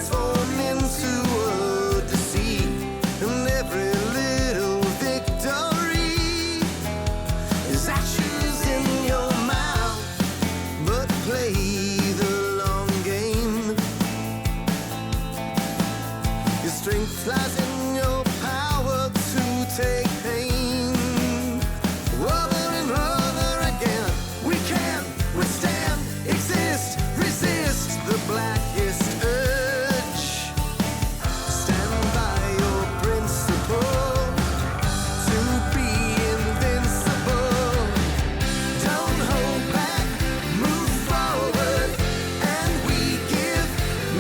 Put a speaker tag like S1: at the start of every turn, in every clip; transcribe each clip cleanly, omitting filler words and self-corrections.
S1: transform into a deceit, and every little victory is ashes in your mouth. But play the long game. Your strength lies in your power to take pain. Over and over again, we can withstand, exist, resist the blackest urge. Stand by your principle to be invincible. Don't hold back, move forward, and we give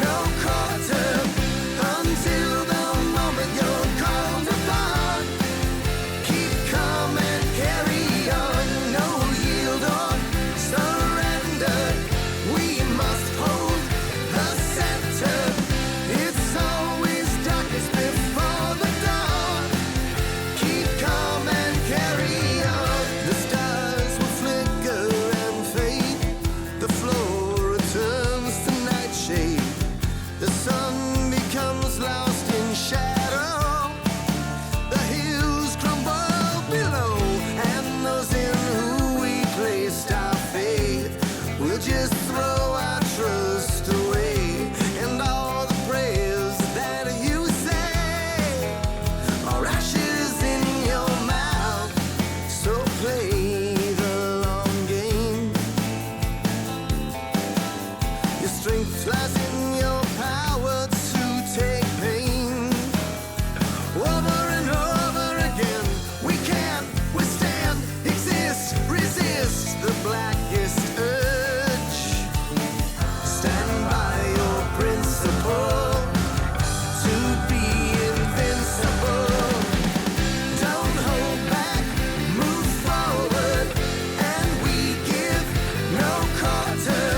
S1: no quarter until the moment you're called upon. Keep calm and carry on, no yield or surrender. We must hold the center. It's always darkest before the dawn. Keep calm and carry on. The stars will flicker and fade. The floor returns to nightshade. The sun becomes lost in shadow. The hills crumble below, and those in who we placed our faith will just throw our trust away. And all the prayers that you say are ashes in your mouth. So play the long game. Your strength lies in your power to take pain. Over and over again, we can withstand, exist, resist the blackest urge. Stand by your principle to be invincible. Don't hold back, move forward, and we give no quarter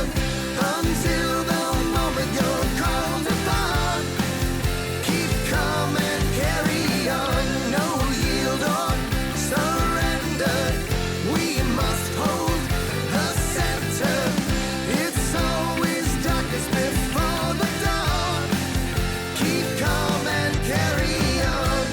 S1: until the moment you're called upon. Keep calm and carry on, no yield or surrender. We must hold the center. It's always darkest before the dawn. Keep calm and carry on.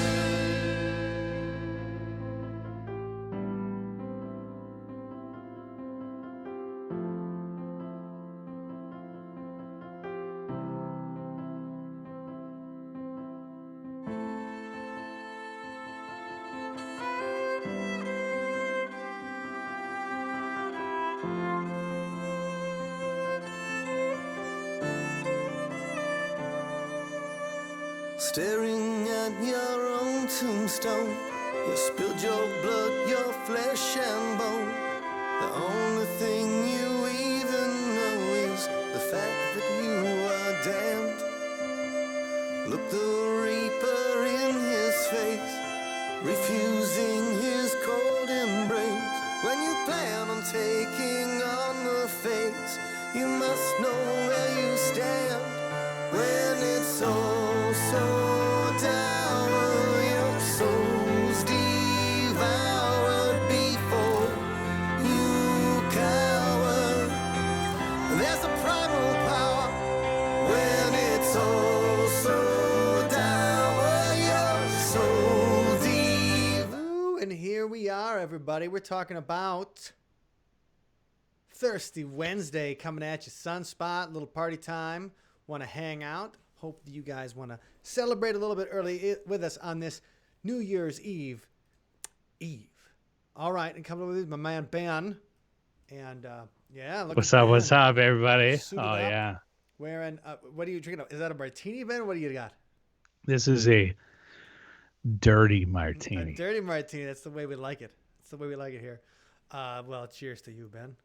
S1: Staring at your own tombstone, you spilled your blood, your flesh and bone. The only thing you even know is the fact that you are damned. Look the reaper in his face, refusing his cold embrace. When you plan on taking on the fates, you must know where you stand. When it's all so dour, your soul's devoured before you cower. There's a primal power when it's all so dour, your soul's devoured.
S2: And here we are, everybody. We're talking about Thirsty Wednesday coming at you. Sunspot, little party time. Want to hang out. Hope you guys want to celebrate a little bit early with us on this New Year's Eve. All right, and coming with my man Ben. And yeah,
S3: What's up, everybody?
S2: Suited
S3: Oh
S2: up,
S3: yeah,
S2: wearing. What are you drinking? Is that a martini, Ben? What do you got?
S3: this is a dirty martini.
S2: A dirty martini. That's the way we like it. That's the way we like it here. Well, cheers to you, Ben.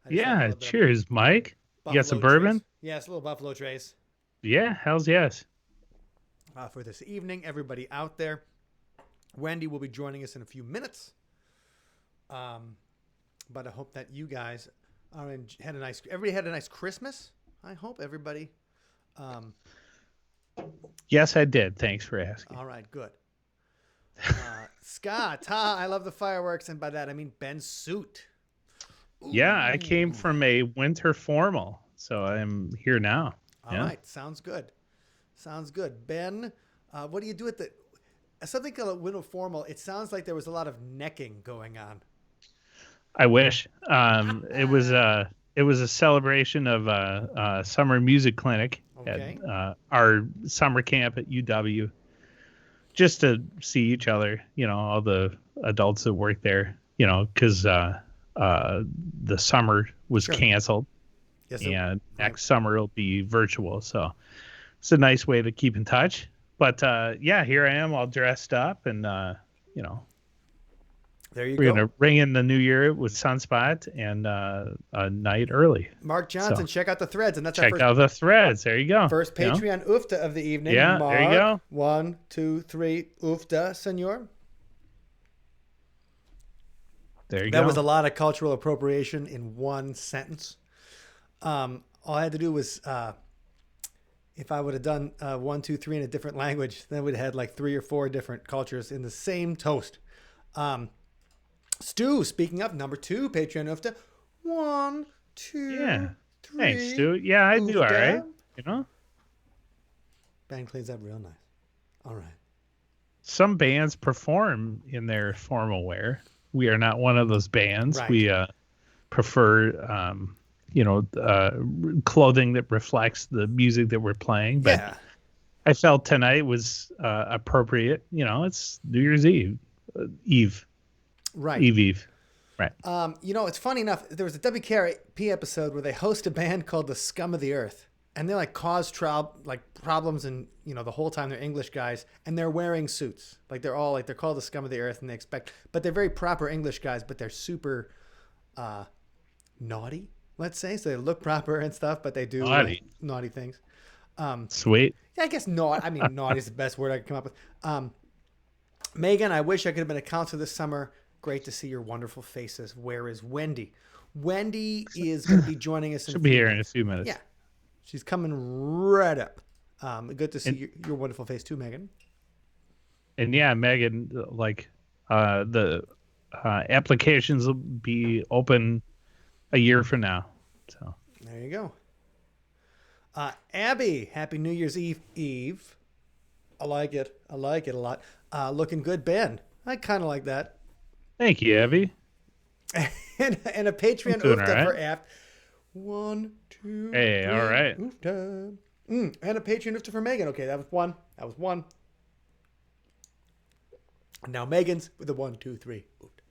S2: I just had a
S3: Yeah,
S2: little bit of
S3: cheers, Mike. You got some
S2: Buffalo
S3: bourbon?
S2: Trace. Yes, a little Buffalo Trace.
S3: Yeah, hells yes.
S2: For this evening, everybody out there. Wendy will be joining us in a few minutes. But I hope that you guys everybody had a nice Christmas. I hope everybody.
S3: Yes, I did. Thanks for asking.
S2: All right, good. Scott, I love the fireworks, and by that I mean Ben's suit.
S3: Yeah, I came from a winter formal, so I'm here now.
S2: All right, sounds good. Sounds good. Ben, what do you do at the something called a window formal? It sounds like there was a lot of necking going on.
S3: I wish. It was a celebration of a summer music clinic
S2: Okay.
S3: at our summer camp at UW, just to see each other. All the adults that work there. Because the summer was
S2: Sure.
S3: canceled,
S2: Yes.
S3: and next summer it'll be virtual. So it's a nice way to keep in touch. But yeah, here I am all dressed up, and
S2: There you
S3: we're
S2: go.
S3: gonna ring in the new year with Sunspot and a night early.
S2: Mark Johnson, check out the threads, and that's our
S3: Check out the threads. There you go.
S2: first Patreon oofta of the evening.
S3: Yeah,
S2: Mark,
S3: there you go.
S2: 1, 2, 3, oofta, senor.
S3: There you
S2: That
S3: go.
S2: was a lot of cultural appropriation in one sentence. All I had to do was, if I would have done 1, 2, 3 in a different language, then we'd have had like 3 or 4 different cultures in the same toast. Stu, speaking of, number 2, Patreon oofta. 1, 2,
S3: Yeah.
S2: 3.
S3: Thanks, Stu. Yeah, I do all right.
S2: Band cleans up real nice. All right.
S3: Some bands perform in their formal wear. We are not one of those bands.
S2: Right.
S3: We prefer, clothing that reflects the music that we're playing. But
S2: Yeah.
S3: I felt tonight was appropriate. It's New Year's Eve.
S2: Right.
S3: Eve. Right.
S2: It's funny enough. There was a WKRP episode where they host a band called the Scum of the Earth, and they cause problems, and the whole time they're English guys, and they're wearing suits. They're all they're called the Scum of the Earth, and but they're very proper English guys, but they're super naughty, let's say. So they look proper and stuff, but they do naughty things.
S3: Sweet.
S2: Yeah, I guess naughty. I mean, naughty is the best word I could come up with. Megan, I wish I could have been a counselor this summer. Great to see your wonderful faces. Where is Wendy? Wendy is going to be joining us.
S3: She'll be here in a few minutes.
S2: Yeah, she's coming right up. Good to see your wonderful face too, Megan.
S3: And yeah, Megan, the applications will be open a year from now. So
S2: there you go. Abby, happy New Year's Eve. I like it. I like it a lot. Looking good, Ben. I kind of like that.
S3: Thank you, Abby.
S2: and a Patreon oofta for Aft. 1, 2.
S3: Hey,
S2: 3,
S3: all right.
S2: Oofta. And a Patreon oofta for Megan. Okay, that was one. Now Megan's with the 1, 2, 3. Oofta.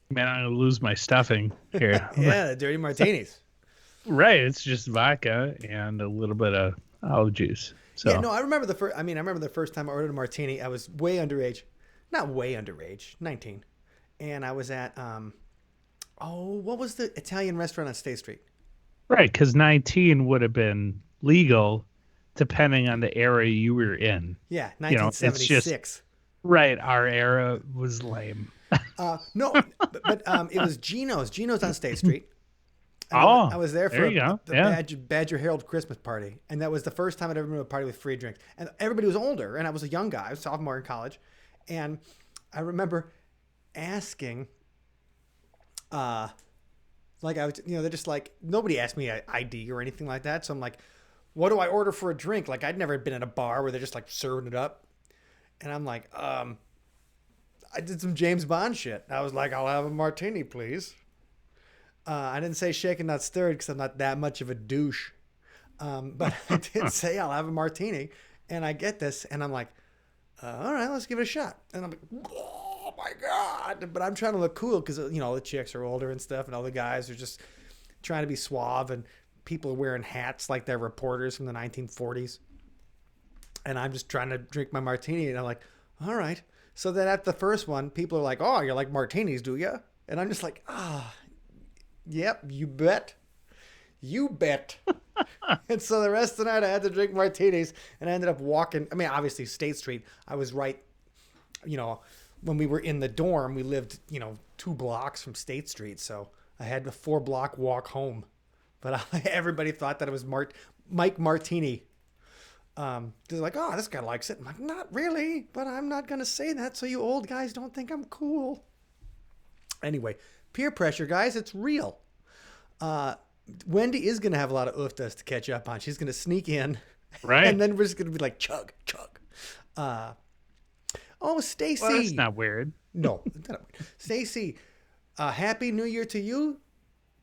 S3: Man, I'm gonna lose my stuffing here.
S2: Yeah, the dirty martinis.
S3: Right, it's just vodka and a little bit of olive juice. So
S2: Yeah, no, I remember the first time I ordered a martini. I was way underage. Not way underage, 19. And I was at what was the Italian restaurant on State Street?
S3: right, because 19 would have been legal, depending on the era you were in.
S2: Yeah, 1976.
S3: Right, our era was lame.
S2: No, but it was Gino's. Gino's on State Street. And
S3: Oh,
S2: I was there for
S3: there you go.
S2: the
S3: Yeah.
S2: Badger Herald Christmas party, and that was the first time I'd ever been to a party with free drinks. And everybody was older, and I was a young guy, I was a sophomore in college, and I remember asking, I was, they're just nobody asked me ID or anything like that, so I'm like, what do I order for a drink? I'd never been at a bar where they're just serving it up, and I'm like, I did some James Bond shit. I was like, I'll have a martini, please. I didn't say shaken, not stirred, because I'm not that much of a douche. But I did say I'll have a martini. And I get this, and I'm like, all right, let's give it a shot. And I'm like, oh, my God. But I'm trying to look cool because, the chicks are older and stuff, and all the guys are just trying to be suave, and people are wearing hats like they're reporters from the 1940s. And I'm just trying to drink my martini, and I'm like, all right. So then at the first one, people are like, oh, you like martinis, do you? And I'm just like, yep, you bet. You bet. And so the rest of the night I had to drink martinis, and I ended up walking. I mean, obviously State Street. I was right, when we were in the dorm, we lived, 2 blocks from State Street. So I had a 4-block walk home. But everybody thought that it was Mike Martini. They're like, oh, this guy likes it. I'm like, not really, but I'm not going to say that so you old guys don't think I'm cool. Anyway, peer pressure, guys, it's real. Wendy is going to have a lot of ooftas to catch up on. She's going to sneak in
S3: Right.
S2: And then we're just gonna be like chug, chug. Oh,
S3: Well,
S2: Stacy.
S3: that's not weird.
S2: No, Stacy. Happy New Year to you.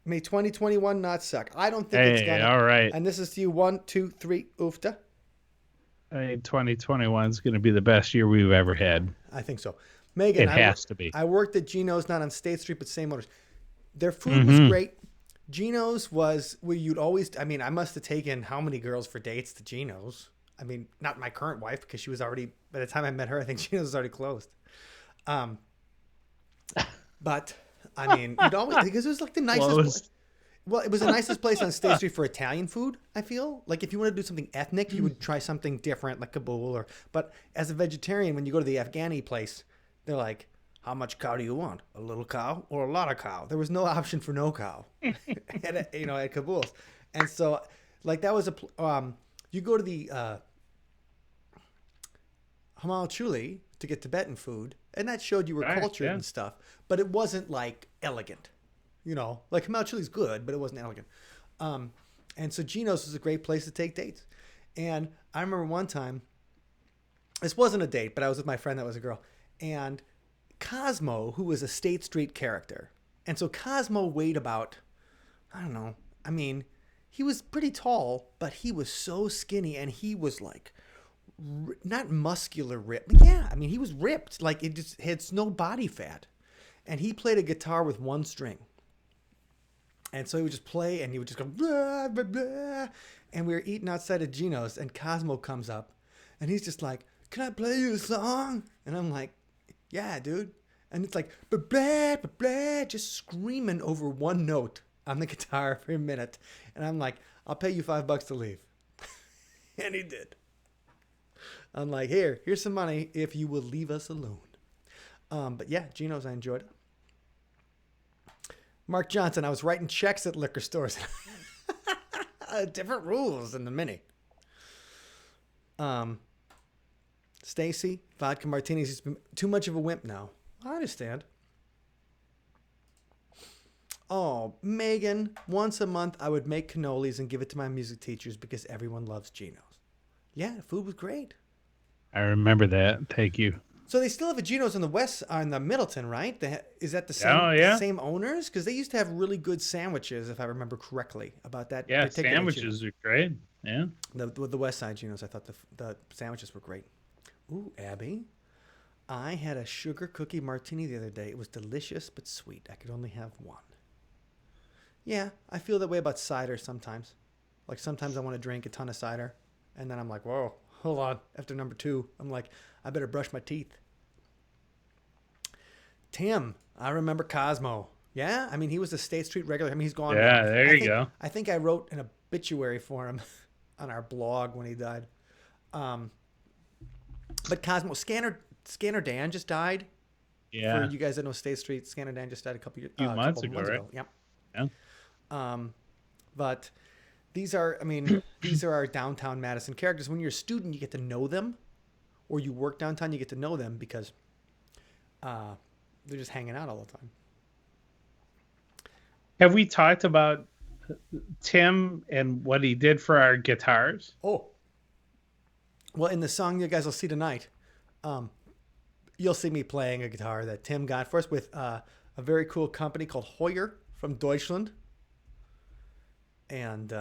S2: May 2021 not suck. I don't think it's
S3: Hey,
S2: gonna.
S3: all right.
S2: And this is to you. 1, 2, 3. Oofta.
S3: I mean, 2021 is going to be the best year we've ever had.
S2: I think so. Megan,
S3: It has to be.
S2: I worked at Geno's, not on State Street, but same owners. Their food was great. Geno's was where you'd always. I mean, I must have taken how many girls for dates to Geno's? I mean, not my current wife because she was already. By the time I met her, I think Geno's was already closed. But I mean, you'd always because it was like the nicest. Well, it was the nicest place on State Street for Italian food, I feel. Like if you want to do something ethnic, you would try something different like Kabul but as a vegetarian, when you go to the Afghani place, they're like, how much cow do you want? A little cow or a lot of cow? There was no option for no cow at Kabul's. And so like that was you go to the Hamal Chuli to get Tibetan food, and that showed you were cultured and stuff, but it wasn't like elegant. Like Hamal Chuli's good, but it wasn't elegant. And so Geno's was a great place to take dates. And I remember one time, this wasn't a date, but I was with my friend that was a girl, and Cosmo, who was a State Street character. And so Cosmo weighed about, I don't know, I mean, he was pretty tall, but he was so skinny, and he was like, not muscular ripped, but yeah, I mean, he was ripped. Like it just had no body fat. And he played a guitar with one string. And so he would just play, and he would just go, blah, blah, blah. And we were eating outside of Geno's, and Cosmo comes up, and he's just like, can I play you a song? And I'm like, yeah, dude. And it's like, blah, blah, blah, blah, just screaming over one note on the guitar for a minute. And I'm like, I'll pay you $5 to leave. And he did. I'm like, here's some money if you will leave us alone. But yeah, Geno's, I enjoyed it. Mark Johnson, I was writing checks at liquor stores. Different rules in the mini. Stacy, vodka martinis. He's been too much of a wimp now. I understand. Oh, Megan, once a month I would make cannolis and give it to my music teachers because everyone loves Geno's. Yeah, the food was great.
S3: I remember that. Thank you.
S2: So they still have a Geno's on the Middleton, right? Is that the same owners? Because they used to have really good sandwiches, if I remember correctly, about that.
S3: Yeah, sandwiches are great. Yeah.
S2: The West Side Geno's, I thought the sandwiches were great. Ooh, Abby, I had a sugar cookie martini the other day. It was delicious but sweet. I could only have one. Yeah, I feel that way about cider sometimes. Like sometimes I want to drink a ton of cider, and then I'm like, whoa, hold on. After number 2, I'm like, I better brush my teeth. Tim, I remember Cosmo. Yeah, I mean, he was a State Street regular. I mean, he's gone.
S3: Yeah, there you go.
S2: I think I wrote an obituary for him on our blog when he died. But Cosmo, Scanner Dan just died.
S3: Yeah.
S2: For you guys that know State Street, Scanner Dan just died a couple
S3: months ago, right?
S2: Yep.
S3: Yeah.
S2: But these are our downtown Madison characters. When you're a student, you get to know them, or you work downtown, you get to know them because they're just hanging out all the time.
S3: Have we talked about Tim and what he did for our guitars?
S2: Oh. Well, in the song you guys will see tonight, you'll see me playing a guitar that Tim got for us with a very cool company called Hoyer from Deutschland. And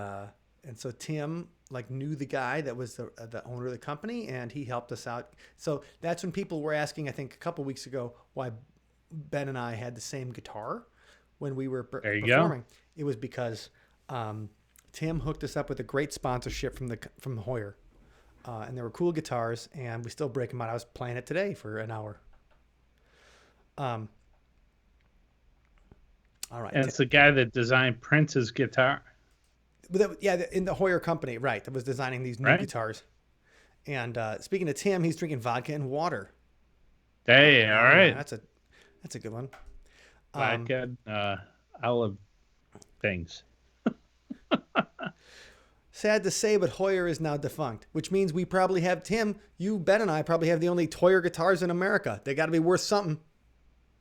S2: so Tim knew the guy that was the owner of the company, and he helped us out. So that's when people were asking, I think a couple weeks ago, why Ben and I had the same guitar when we were performing. Go. It was because Tim hooked us up with a great sponsorship from Hoyer. And there were cool guitars, and we still break them out. I was playing it today for an hour. All right.
S3: And it's the guy that designed Prince's guitar.
S2: In the Hoyer company, right, that was designing these new guitars. And speaking of Tim, he's drinking vodka and water.
S3: Hey, all right.
S2: Yeah, that's a good one.
S3: Vodka, olive things.
S2: Sad to say, but Hoyer is now defunct, which means we probably have Ben and I probably have the only Hoyer guitars in America. They got to be worth something.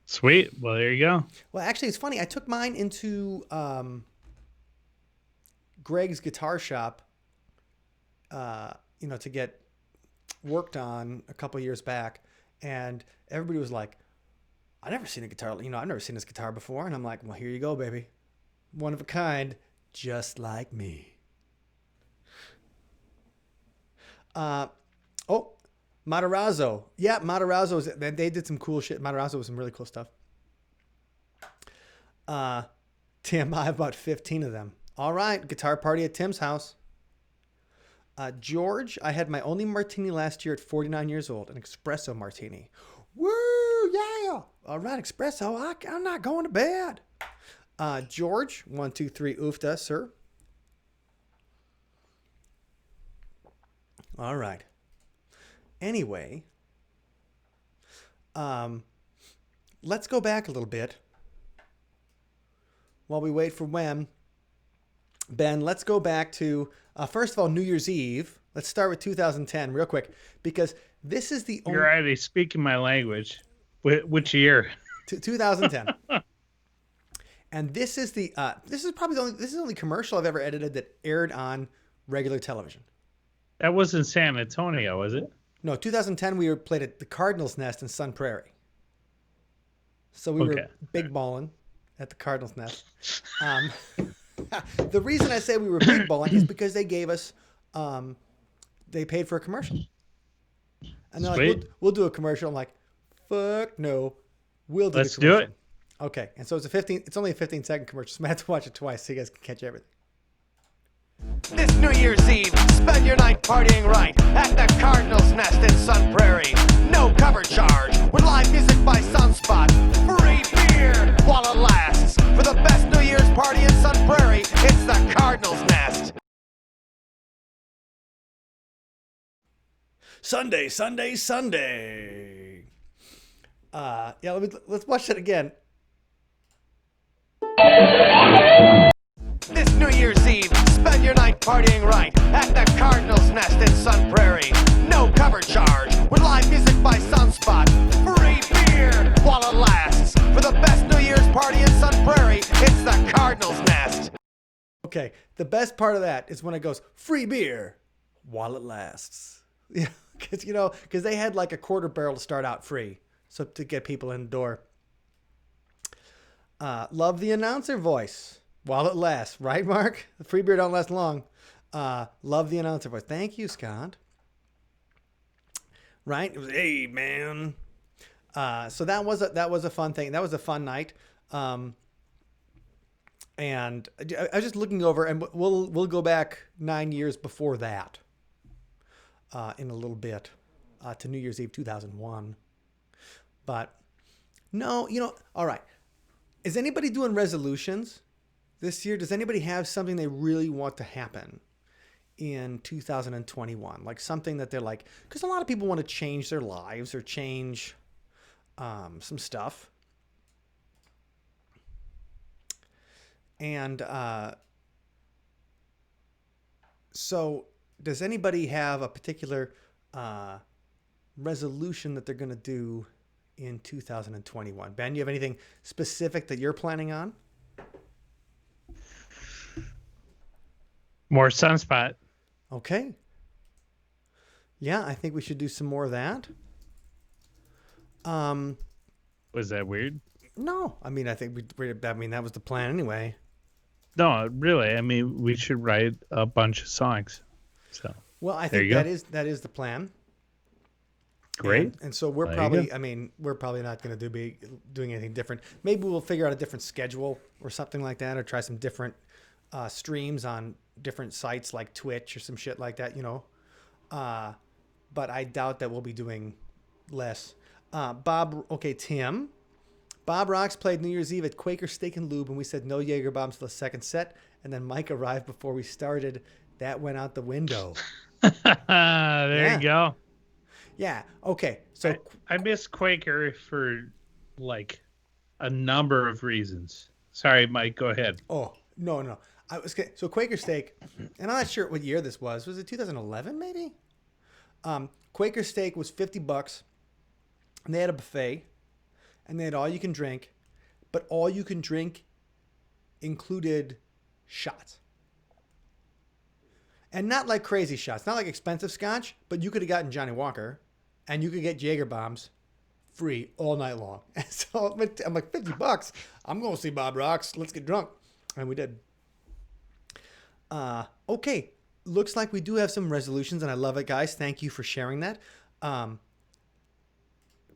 S3: Sweet. Well, there you go.
S2: Well, actually, it's funny. I took mine into Greg's guitar shop to get worked on a couple years back, and everybody was like, "I never seen a guitar. I've never seen this guitar before." And I'm like, "Well, here you go, baby, one of a kind, just like me." Matarazzo. Yeah, Matarazzo. They did some cool shit. Matarazzo was some really cool stuff. Tim, I have about 15 of them. All right, guitar party at Tim's house. George, I had my only martini last year at 49 years old, an espresso martini. Woo, yeah. All right, espresso. I'm not going to bed. George, 1, 2, 3, oofta, sir. All right. Anyway, let's go back a little bit while we wait for Wem. Ben, let's go back to, first of all, New Year's Eve. Let's start with 2010 real quick, because this is the only...
S3: You're already speaking my language. Which year?
S2: 2010. And this is probably the only commercial I've ever edited that aired on regular television.
S3: That wasn't San Antonio, was it?
S2: No, 2010 we played at the Cardinals Nest in Sun Prairie. So we were big balling at the Cardinals Nest. The reason I say we were big balling is because they gave us, they paid for a commercial. And they're like, we'll do a commercial. I'm like, fuck no, we'll do
S3: Let's
S2: the commercial.
S3: do it.
S2: Okay, and so it's only a 15-second commercial, so I have to watch it twice so you guys can catch everything.
S4: This New Year's Eve, spend your night partying right at the Cardinals Nest in Sun Prairie. No cover charge, with live music by Sunspot. Free beer while it lasts. For the best New Year's party in Sun Prairie, it's the Cardinals Nest.
S2: Sunday. Let's watch that again.
S4: This New Year's Eve, spend your night partying right at the Cardinals Nest in Sun Prairie. No cover charge, with live music by Sunspot. Free beer while it lasts. For the best New Year's party in Sun Prairie, it's the Cardinals Nest.
S2: Okay, the best part of that is when it goes, free beer while it lasts. Yeah, because they had like a quarter barrel to start out free, so to get people in the door. Love the announcer voice. While it lasts, right, Mark? The free beer don't last long. Love the announcer voice. Thank you, Scott. Right? It was, hey, man. So that was a fun thing. That was a fun night. And I was just looking over, and we'll go back 9 years before that. In a little bit, to New Year's Eve 2001. But no, all right. Is anybody doing resolutions this year? Does anybody have something they really want to happen in 2021? Like something that they're like, because a lot of people want to change their lives or change some stuff. And so does anybody have a particular resolution that they're going to do in 2021? Ben, you have anything specific that you're planning on?
S3: More Sunspot.
S2: Okay. Yeah, I think we should do some more of that.
S3: Was that weird?
S2: No, I mean, I think that was the plan anyway.
S3: No, really. I mean, we should write a bunch of songs. So,
S2: well, I think that is the plan.
S3: Great.
S2: And so we're probably not going to be doing anything different. Maybe we'll figure out a different schedule or something like that, or try some different streams on different sites like Twitch or some shit like that, but I doubt that we'll be doing less. Tim. Bob Rocks played New Year's Eve at Quaker Steak and Lube, and we said no Jaeger bombs till the second set, and then Mike arrived before we started. That went out the window.
S3: There you go.
S2: Yeah. Okay. So
S3: I miss Quaker for like a number of reasons. Sorry, Mike. Go ahead.
S2: Oh no. So Quaker Steak, and I'm not sure what year this was. Was it 2011 maybe? Quaker Steak was $50, and they had a buffet, and they had all you can drink, but all you can drink included shots. And not like crazy shots, not like expensive scotch, but you could have gotten Johnny Walker and you could get Jaeger bombs free all night long. And so I'm like, $50. I'm going to see Bob Rocks. Let's get drunk. And we did. Okay. Looks like we do have some resolutions, and I love it, guys. Thank you for sharing that.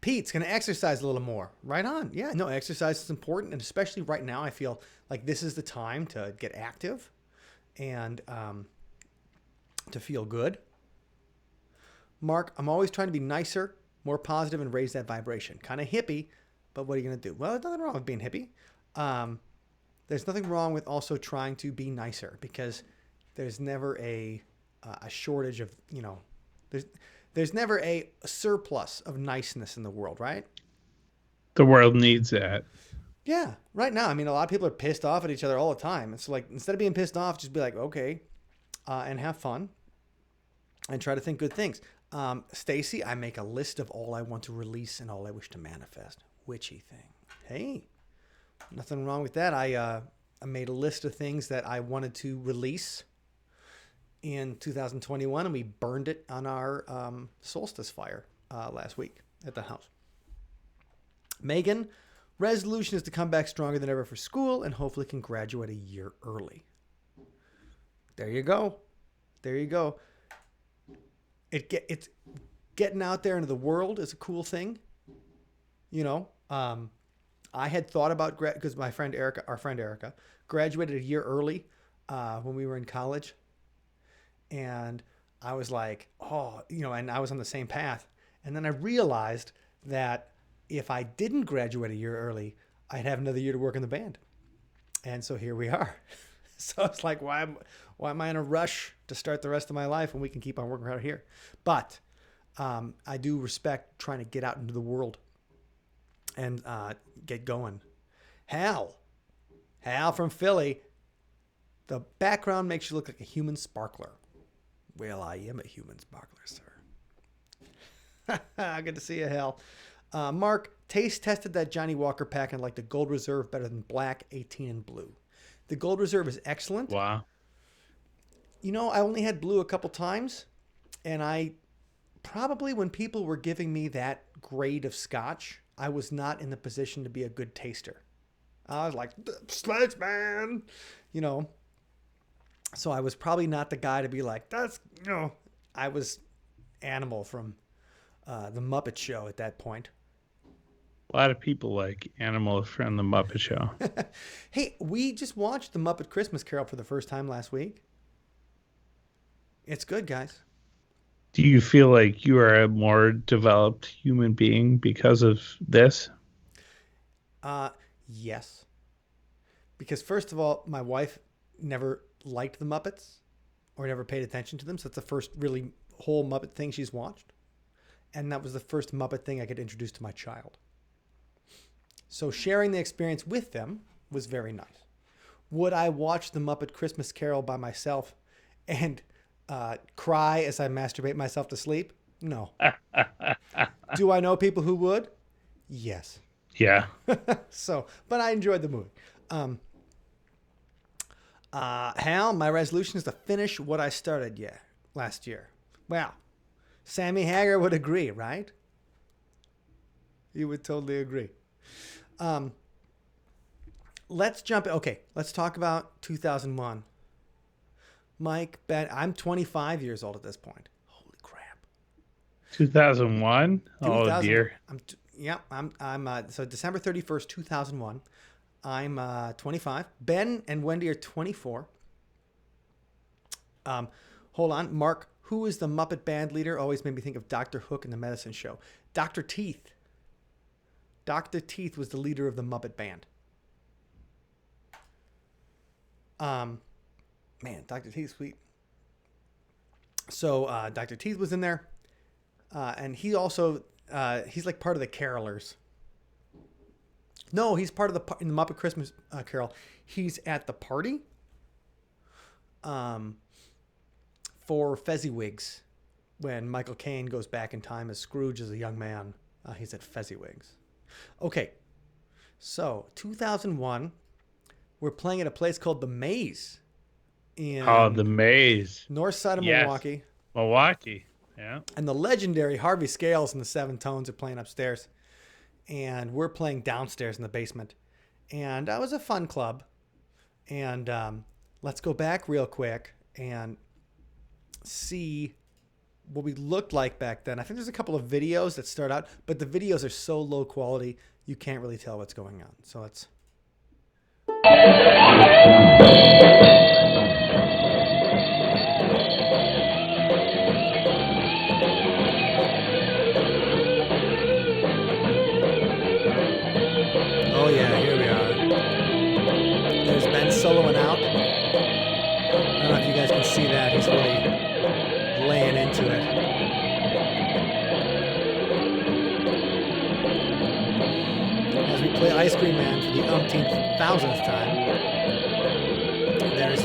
S2: Pete's going to exercise a little more. Right on. Yeah, no, exercise is important, and especially right now, I feel like this is the time to get active and to feel good. Mark, I'm always trying to be nicer, more positive, and raise that vibration. Kind of hippie, but what are you going to do? Well, there's nothing wrong with being hippie. There's nothing wrong with also trying to be nicer, because there's never a shortage of, there's never a surplus of niceness in the world, right?
S3: The world needs that.
S2: Yeah, right now. I mean, a lot of people are pissed off at each other all the time. It's like, instead of being pissed off, just be like, okay, and have fun and try to think good things. Stacy, I make a list of all I want to release and all I wish to manifest. Witchy thing. Hey, nothing wrong with that. I made a list of things that I wanted to release in 2021, and we burned it on our solstice fire last week at the house. Megan, resolution is to come back stronger than ever for school and hopefully can graduate a year early. There you go. There you go. It's getting out there into the world is a cool thing. I had thought about, because our friend Erica, graduated a year early when we were in college. And I was like, and I was on the same path. And then I realized that if I didn't graduate a year early, I'd have another year to work in the band. And so here we are. So it's like, why am I in a rush to start the rest of my life when we can keep on working out here? But I do respect trying to get out into the world and get going. Hal from Philly. The background makes you look like a human sparkler. Well, I am a human sparkler, sir. Good to see you, Hal. Mark, taste tested that Johnny Walker pack and liked the Gold Reserve better than Black, 18, and Blue. The Gold Reserve is excellent.
S3: Wow.
S2: I only had Blue a couple times, and I probably, when people were giving me that grade of scotch, I was not in the position to be a good taster. I was like, Sledge Man, So I was probably not the guy to be like, I was Animal from the Muppet Show at that point.
S3: A lot of people like Animal from the Muppet Show.
S2: Hey, we just watched the Muppet Christmas Carol for the first time last week. It's good, guys.
S3: Do you feel like you are a more developed human being because of this?
S2: Yes. Because first of all, my wife never liked the Muppets or never paid attention to them. So it's the first really whole Muppet thing she's watched. And that was the first Muppet thing I could introduce to my child. So sharing the experience with them was very nice. Would I watch the Muppet Christmas Carol by myself and cry as I masturbate myself to sleep? No. Do I know people who would? Yes.
S3: Yeah.
S2: But I enjoyed the movie. Hal, my resolution is to finish what I started last year. Well, Sammy Hagar would agree, right? You would totally agree. Let's jump. Okay, let's talk about 2001. Mike, Ben, I'm 25 years old at this point. Holy crap.
S3: 2001? Oh dear.
S2: So December 31st, 2001. I'm 25. Ben and Wendy are 24. Hold on. Mark, who is the Muppet band leader? Always made me think of Dr. Hook and the Medicine Show. Dr. Teeth. Dr. Teeth was the leader of the Muppet band. Man, Dr. Teeth, sweet. So Dr. Teeth was in there. And he also, he's like part of the Carolers. No, he's part of in the Muppet Christmas Carol. He's at the party for Fezziwigs when Michael Caine goes back in time as Scrooge as a young man. He's at Fezziwigs. Okay, so 2001, we're playing at a place called The Maze in
S3: Oh, the maze.
S2: north side of
S3: Yes.
S2: Milwaukee.
S3: Milwaukee. Yeah.
S2: And the legendary Harvey Scales and the Seven Tones are playing upstairs. And we're playing downstairs in the basement. And that was a fun club. And let's go back real quick and see what we looked like back then. I think there's a couple of videos that start out, but the videos are so low quality, you can't really tell what's going on. So let's... Oh yeah, here we are. There's Ben soloing out. I don't know if you guys can see that. He's really laying into it. As we play Ice Cream Man for the umpteenth thousandth time, there's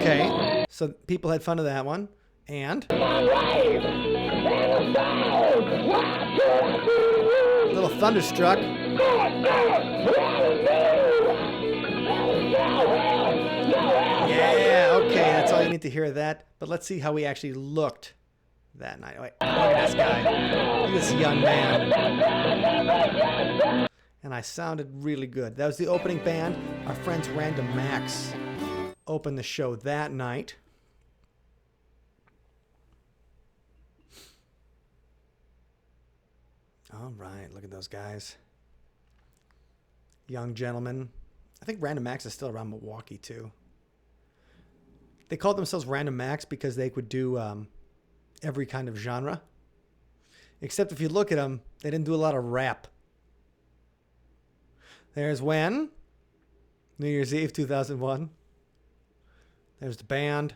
S2: Okay, so people had fun of that one. And little Thunderstruck. Yeah, okay, that's all you need to hear of that. But let's see how we actually looked that night. Wait, look at this guy. Look at this young man. And I sounded really good. That was the opening band. Our friends Random Max opened the show that night. All right, look at those guys. Young gentlemen. I think Random Max is still around Milwaukee, too. They called themselves Random Max because they could do every kind of genre. Except if you look at them, they didn't do a lot of rap. There's When, New Year's Eve 2001. There's the band.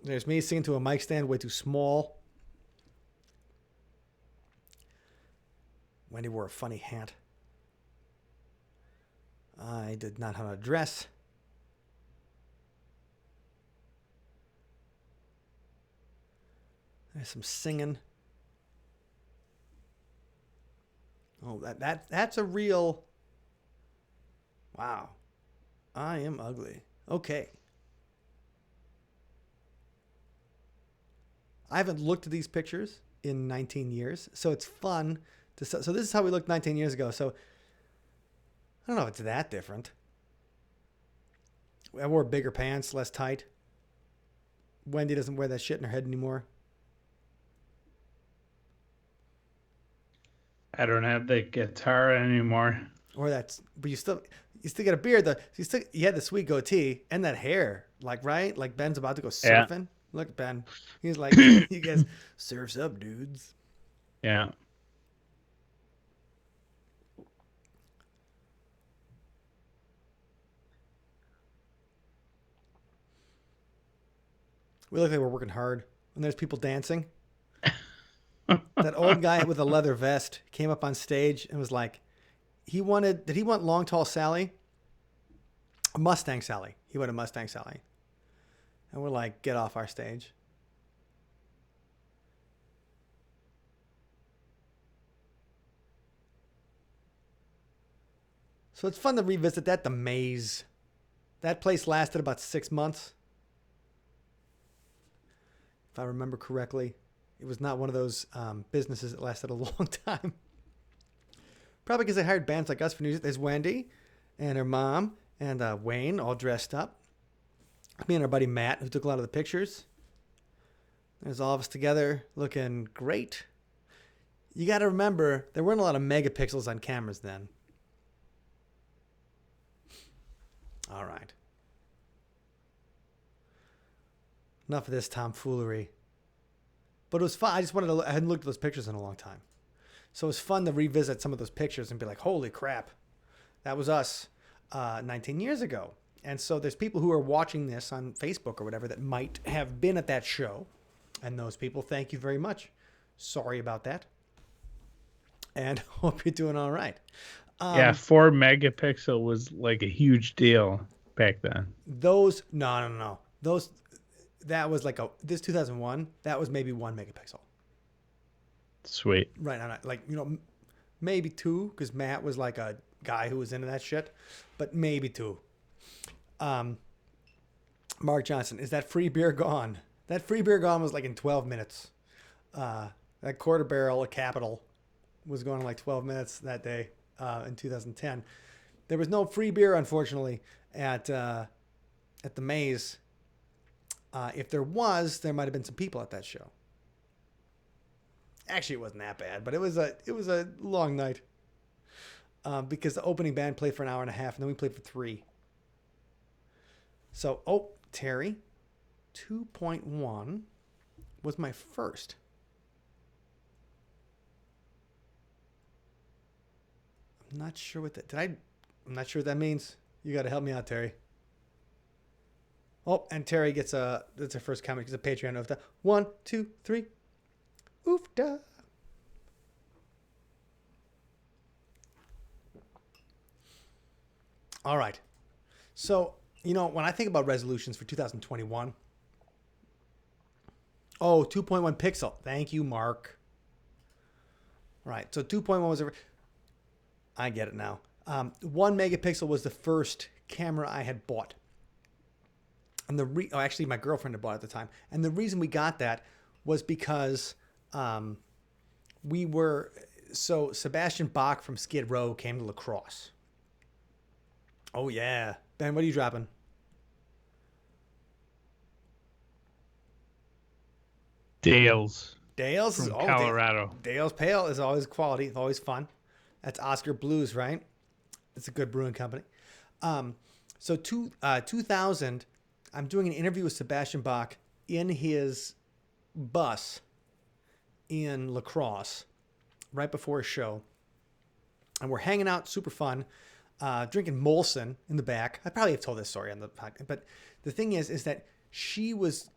S2: There's me singing to a mic stand way too small. Wendy wore a funny hat. I did not have a dress. There's some singing. Oh, that's a real... Wow. I am ugly. Okay. I haven't looked at these pictures in 19 years, so it's fun. So this is how we looked 19 years ago. So I don't know if it's that different. I wore bigger pants, less tight. Wendy doesn't wear that shit in her head anymore.
S3: I don't have the guitar anymore.
S2: Or that's, but you still get a beard though. You had the sweet goatee and that hair, like right, like Ben's about to go surfing. Yeah. Look, Ben, he's like, you guys surfs up, dudes.
S3: Yeah.
S2: We look like we're working hard. And there's people dancing. That old guy with a leather vest came up on stage and was like, did he want Long Tall Sally? Mustang Sally. He wanted Mustang Sally. And we're like, get off our stage. So it's fun to revisit that, the Maze. That place lasted about 6 months. If I remember correctly, it was not one of those businesses that lasted a long time. Probably because they hired bands like us for New Year's. There's Wendy and her mom and Wayne all dressed up. Me and our buddy Matt, who took a lot of the pictures. There's all of us together looking great. You got to remember, there weren't a lot of megapixels on cameras then. All right. Enough of this tomfoolery. But it was fun. I hadn't looked at those pictures in a long time. So it was fun to revisit some of those pictures and be like, holy crap, that was us 19 years ago. And so there's people who are watching this on Facebook or whatever that might have been at that show. And those people, thank you very much. Sorry about that. And hope you're doing all right.
S3: Yeah, 4 megapixel was like a huge deal back then.
S2: No. That was like this 2001, that was maybe 1 megapixel.
S3: Sweet.
S2: Right. Like, maybe 2, because Matt was like a guy who was into that shit, but maybe 2. Mark Johnson, is that free beer gone? That free beer gone was like in 12 minutes. That quarter barrel of Capital was going in like 12 minutes that day in 2010. There was no free beer, unfortunately, at the Maze. If there was, there might have been some people at that show. Actually, it wasn't that bad, but it was a long night because the opening band played for an hour and a half, and then we played for 3. So, Terry, 2.1 was my first. I'm not sure what that I'm not sure what that means. You got to help me out, Terry. Oh, and Terry gets that's her first comment because a Patreon of the 1, 2, 3. Oofda. All right. So, when I think about resolutions for 2021, 2.1 pixel. Thank you, Mark. All right. So 2.1 was I get it now. 1 megapixel was the first camera I had bought. And actually my girlfriend had bought it at the time. And the reason we got that was because Sebastian Bach from Skid Row came to La Crosse. Oh yeah. Ben, what are you dropping?
S3: Dale's
S2: Dale's
S3: from Colorado.
S2: Dale's Pale is always quality. It's always fun. That's Oscar Blues, right? It's a good brewing company. So 2000, I'm doing an interview with Sebastian Bach in his bus in La Crosse right before a show. And we're hanging out, super fun, drinking Molson in the back. I probably have told this story on the podcast, but the thing is that she was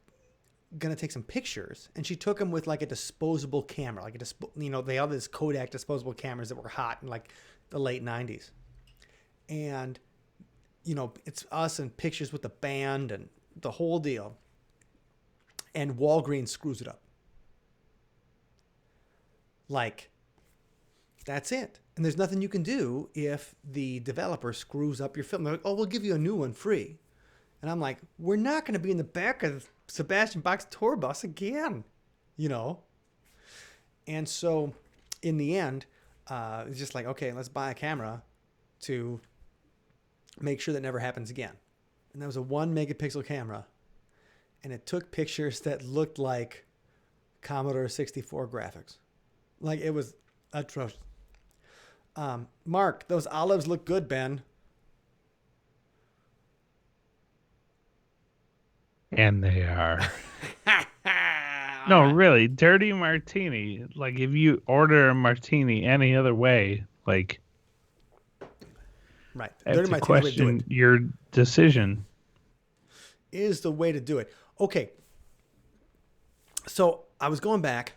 S2: going to take some pictures, and she took them with like a disposable camera, like they have this Kodak disposable cameras that were hot in like the late 90s. And, it's us and pictures with the band and the whole deal. And Walgreens screws it up. Like, that's it. And there's nothing you can do if the developer screws up your film. They're like, we'll give you a new one free. And I'm like, we're not going to be in the back of Sebastian Bach's tour bus again, And so in the end, it's just like, okay, let's buy a camera to make sure that never happens again. And that was a 1 megapixel camera. And it took pictures that looked like Commodore 64 graphics. Like, it was atrocious. Mark, those olives look good, Ben.
S3: And they are. No, really, dirty martini. Like, if you order a martini any other way, like,
S2: right,
S3: I have to question your decision.
S2: Is the way to do it. Okay, so I was going back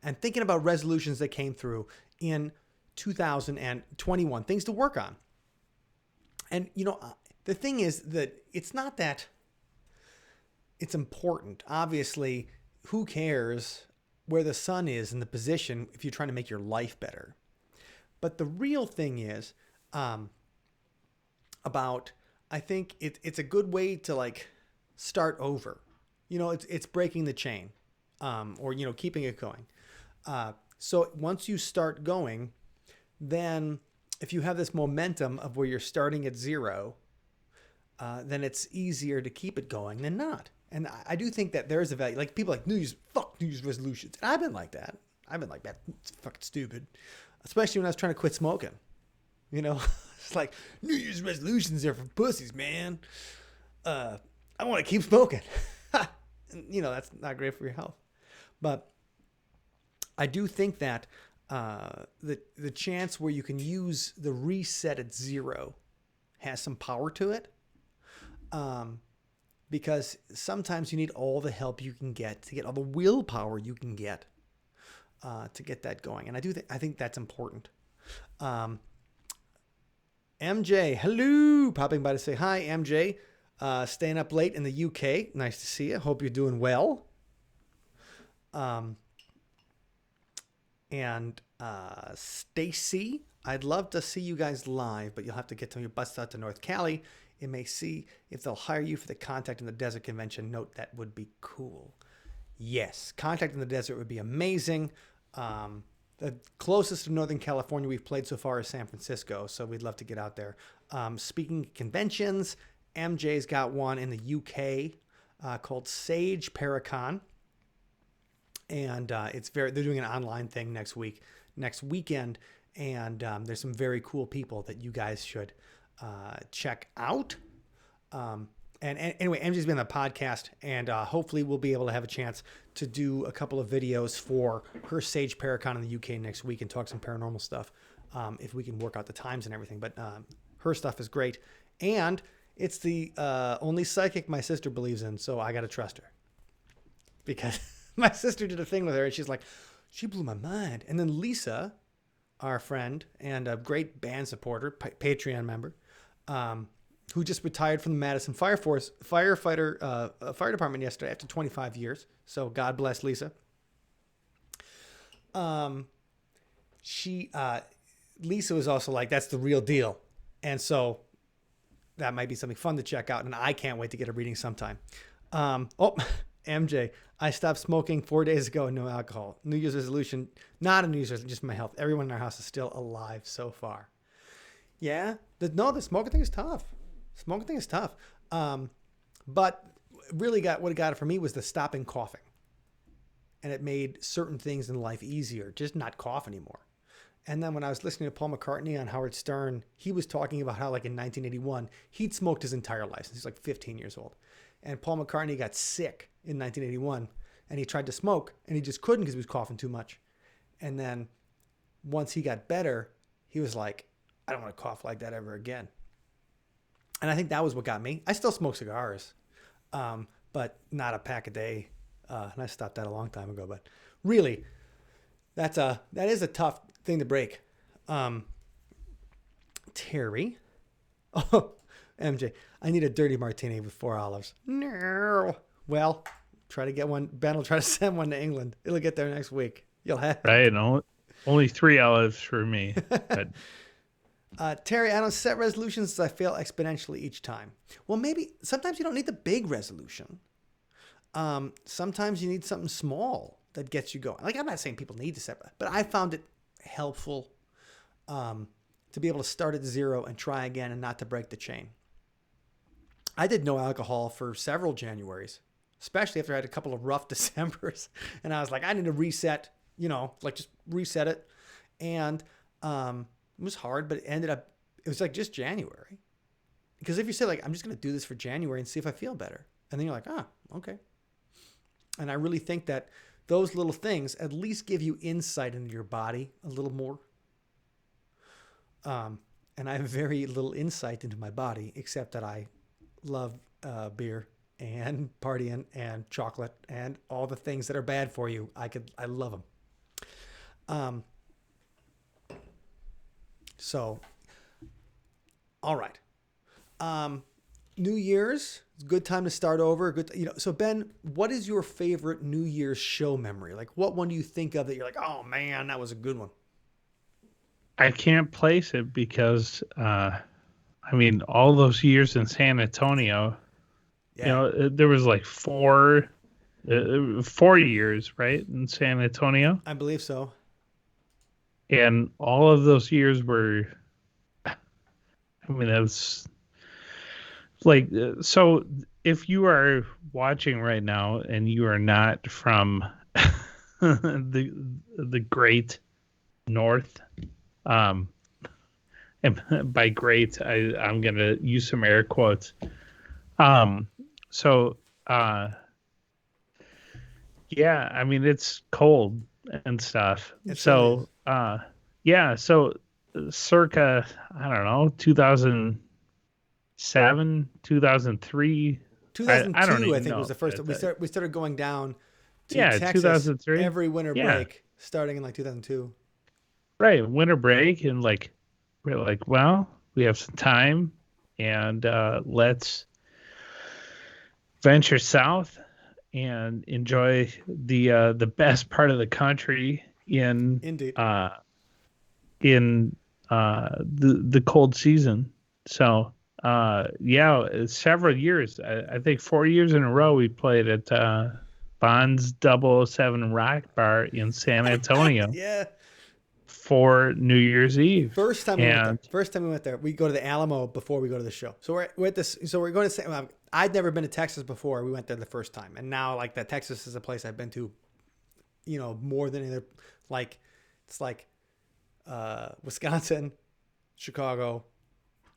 S2: and thinking about resolutions that came through in 2021, things to work on. And, the thing is that it's not that it's important. Obviously, who cares where the sun is in the position if you're trying to make your life better? But the real thing is about, I think it's a good way to like start over. It's breaking the chain or, keeping it going. So once you start going, then if you have this momentum of where you're starting at 0, then it's easier to keep it going than not. And I do think that there is a value. Like, people like New Year's resolutions. And I've been like that. It's fucking stupid. Especially when I was trying to quit smoking. It's like, New Year's resolutions are for pussies, man. I want to keep smoking. And, that's not great for your health. But I do think that the chance where you can use the reset at 0 has some power to it. Because sometimes you need all the help you can get to get all the willpower you can get to get that going. And I think that's important. MJ, hello, popping by to say hi. MJ, staying up late in the UK. Nice to see you. Hope you're doing well. And Stacy, I'd love to see you guys live, but you'll have to get your bus out to North Cali. It may see if they'll hire you for the Contact in the Desert convention. Note that would be cool. Yes, Contact in the Desert would be amazing. The closest to Northern California we've played so far is San Francisco, so we'd love to get out there. Speaking of conventions, MJ's got one in the UK called Sage Paracon, and they're doing an online thing next weekend, and there's some very cool people that you guys should check out. And anyway, MJ's been on the podcast, and hopefully we'll be able to have a chance to do a couple of videos for her Sage Paracon in the UK next week and talk some paranormal stuff, if we can work out the times and everything. But her stuff is great, and it's the only psychic my sister believes in, so I got to trust her. Because my sister did a thing with her, and she's like, she blew my mind. And then Lisa, our friend and a great band supporter, Patreon member, who just retired from the Madison Fire Department yesterday after 25 years. So God bless Lisa. Lisa was also like, that's the real deal. And so that might be something fun to check out. And I can't wait to get a reading sometime. MJ, I stopped smoking 4 days ago and no alcohol. New Year's resolution, not a New Year's resolution, just my health. Everyone in our house is still alive so far. Yeah. The smoking thing is tough. But really what got it for me was the stopping coughing. And it made certain things in life easier, just not cough anymore. And then when I was listening to Paul McCartney on Howard Stern, he was talking about how, like, in 1981, he'd smoked his entire life since he was like 15 years old. And Paul McCartney got sick in 1981, and he tried to smoke, and he just couldn't because he was coughing too much. And then once he got better, he was like, I don't want to cough like that ever again. And I think that was what got me. I still smoke cigars, but not a pack a day. And I stopped that a long time ago. But really, that is a tough thing to break. Terry. Oh, MJ, I need a dirty martini with 4 olives. No. Well, try to get one. Ben will try to send one to England. It'll get there next week. You'll have
S3: right. No, only 3 olives for me. But...
S2: Terry, I don't set resolutions as I fail exponentially each time. Well, maybe sometimes you don't need the big resolution. Sometimes you need something small that gets you going. Like, I'm not saying people need to set, but I found it helpful to be able to start at 0 and try again and not to break the chain. I did no alcohol for several Januaries, especially after I had a couple of rough Decembers. And I was like, I need to reset, just reset it. And it was hard, but it was like just January. Because if you say, like, I'm just going to do this for January and see if I feel better. And then you're like, okay. And I really think that those little things at least give you insight into your body a little more. And I have very little insight into my body, except that I love beer and partying and chocolate and all the things that are bad for you. I love them. So, all right. New Year's, good time to start over. So Ben, what is your favorite New Year's show memory? Like, what one do you think of that you're like, oh man, that was a good one?
S3: I can't place it because, all those years in San Antonio, there was like 4 years, right, in San Antonio.
S2: I believe so.
S3: And all of those years were, it was like, so if you are watching right now and you are not from the great North, and by great, I'm going to use some air quotes. It's cold and stuff. So circa, I don't know, 2007, 2003.
S2: 2002,
S3: I don't even
S2: I think
S3: know.
S2: was the first. We started going down to Texas
S3: 2003.
S2: every winter break, starting in like 2002.
S3: Right, winter break, and like we're like, well, we have some time, and let's venture south and enjoy the best part of the country in
S2: Indeed.
S3: in the cold season. So several years. I think 4 years in a row we played at Bond's 007 Rock Bar in San Antonio
S2: Yeah.
S3: for New Year's Eve.
S2: First time we
S3: and
S2: went there. We go to the Alamo before we go to the show. So we're at this. So we're going to. I'd never been to Texas before. We went there the first time, and now like that Texas is a place I've been to. More than either. Like it's like Wisconsin, Chicago,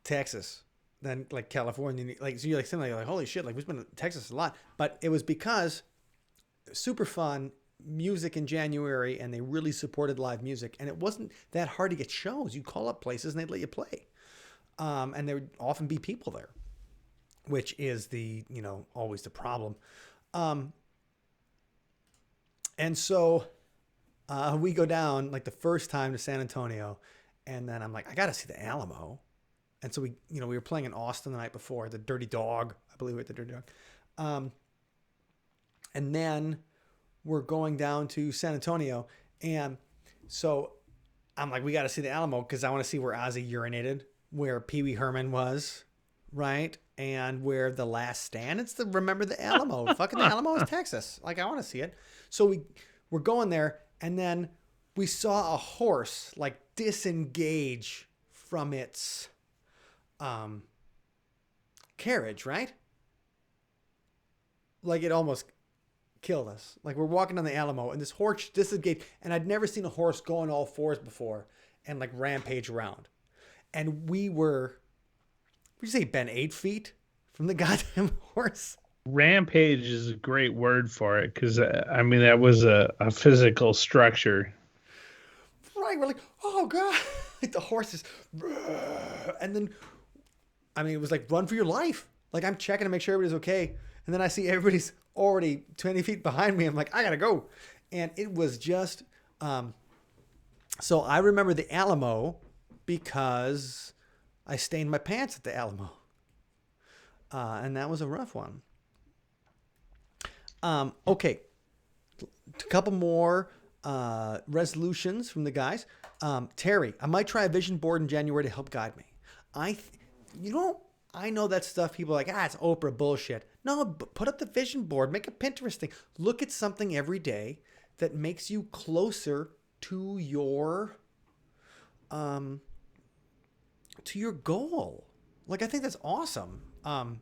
S2: Texas, then like California. Like so you're like suddenly like holy shit! Like we've been to Texas a lot, but it was because super fun. Music in January, and they really supported live music, and it wasn't that hard to get shows. You call up places and they'd let you play, and there would often be people there, which is always the problem. And so we go down like the first time to San Antonio, and then I'm like, I gotta see the Alamo, and so we were playing in Austin the night before, the Dirty Dog, I believe we were at the Dirty Dog, and then we're going down to San Antonio. And so I'm like, we got to see the Alamo because I want to see where Ozzy urinated, where Pee Wee Herman was, right? And where The Last Stand. Remember the Alamo. Fucking the Alamo is Texas. Like, I want to see it. So we're going there, and then we saw a horse like disengage from its carriage, right? Like it almost killed us. Like we're walking down the Alamo and this horse disengaged, and I'd never seen a horse go on all fours before and like rampage around. And would you say, Ben, 8 feet from the goddamn horse?
S3: Rampage is a great word for it because that was a physical structure.
S2: Right, we're like, oh god, like the horse is, and then it was like run for your life. Like I'm checking to make sure everybody's okay, and then I see everybody's already 20 feet behind me. I'm like, I gotta go. And it was just, so I remember the Alamo because I stained my pants at the Alamo. And that was a rough one. Okay. A couple more resolutions from the guys. Terry, I might try a vision board in January to help guide me. I know that stuff. People are like, it's Oprah bullshit. No, put up the vision board. Make a Pinterest thing. Look at something every day that makes you closer to your goal. Like I think that's awesome. And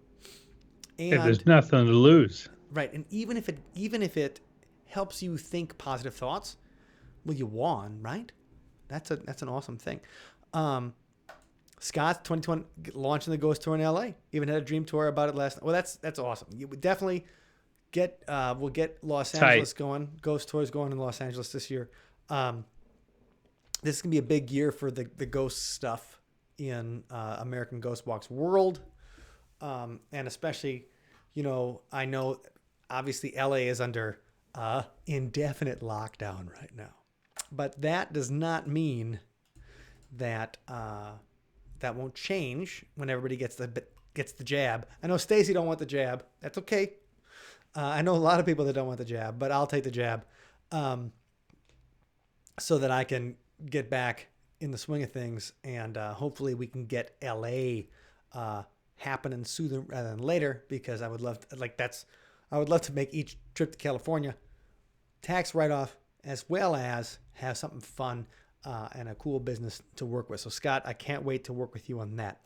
S3: there's nothing to lose.
S2: Right, and even if it helps you think positive thoughts, well, you won, right? That's an awesome thing. Scott, 2020 launching the Ghost Tour in LA. Even had a dream tour about it last night. Well, that's awesome. You would definitely we'll get Los Angeles going. Ghost Tour's going in Los Angeles this year. This is gonna be a big year for the ghost stuff in American Ghost Walks world, and especially, I know obviously LA is under indefinite lockdown right now, but that does not mean that that won't change when everybody gets the jab. I know Stacy don't want the jab. That's okay. I know a lot of people that don't want the jab, but I'll take the jab, so that I can get back in the swing of things, and hopefully we can get LA happening sooner rather than later, because I would love to make each trip to California tax write-off, as well as have something fun and a cool business to work with. So Scott, I can't wait to work with you on that.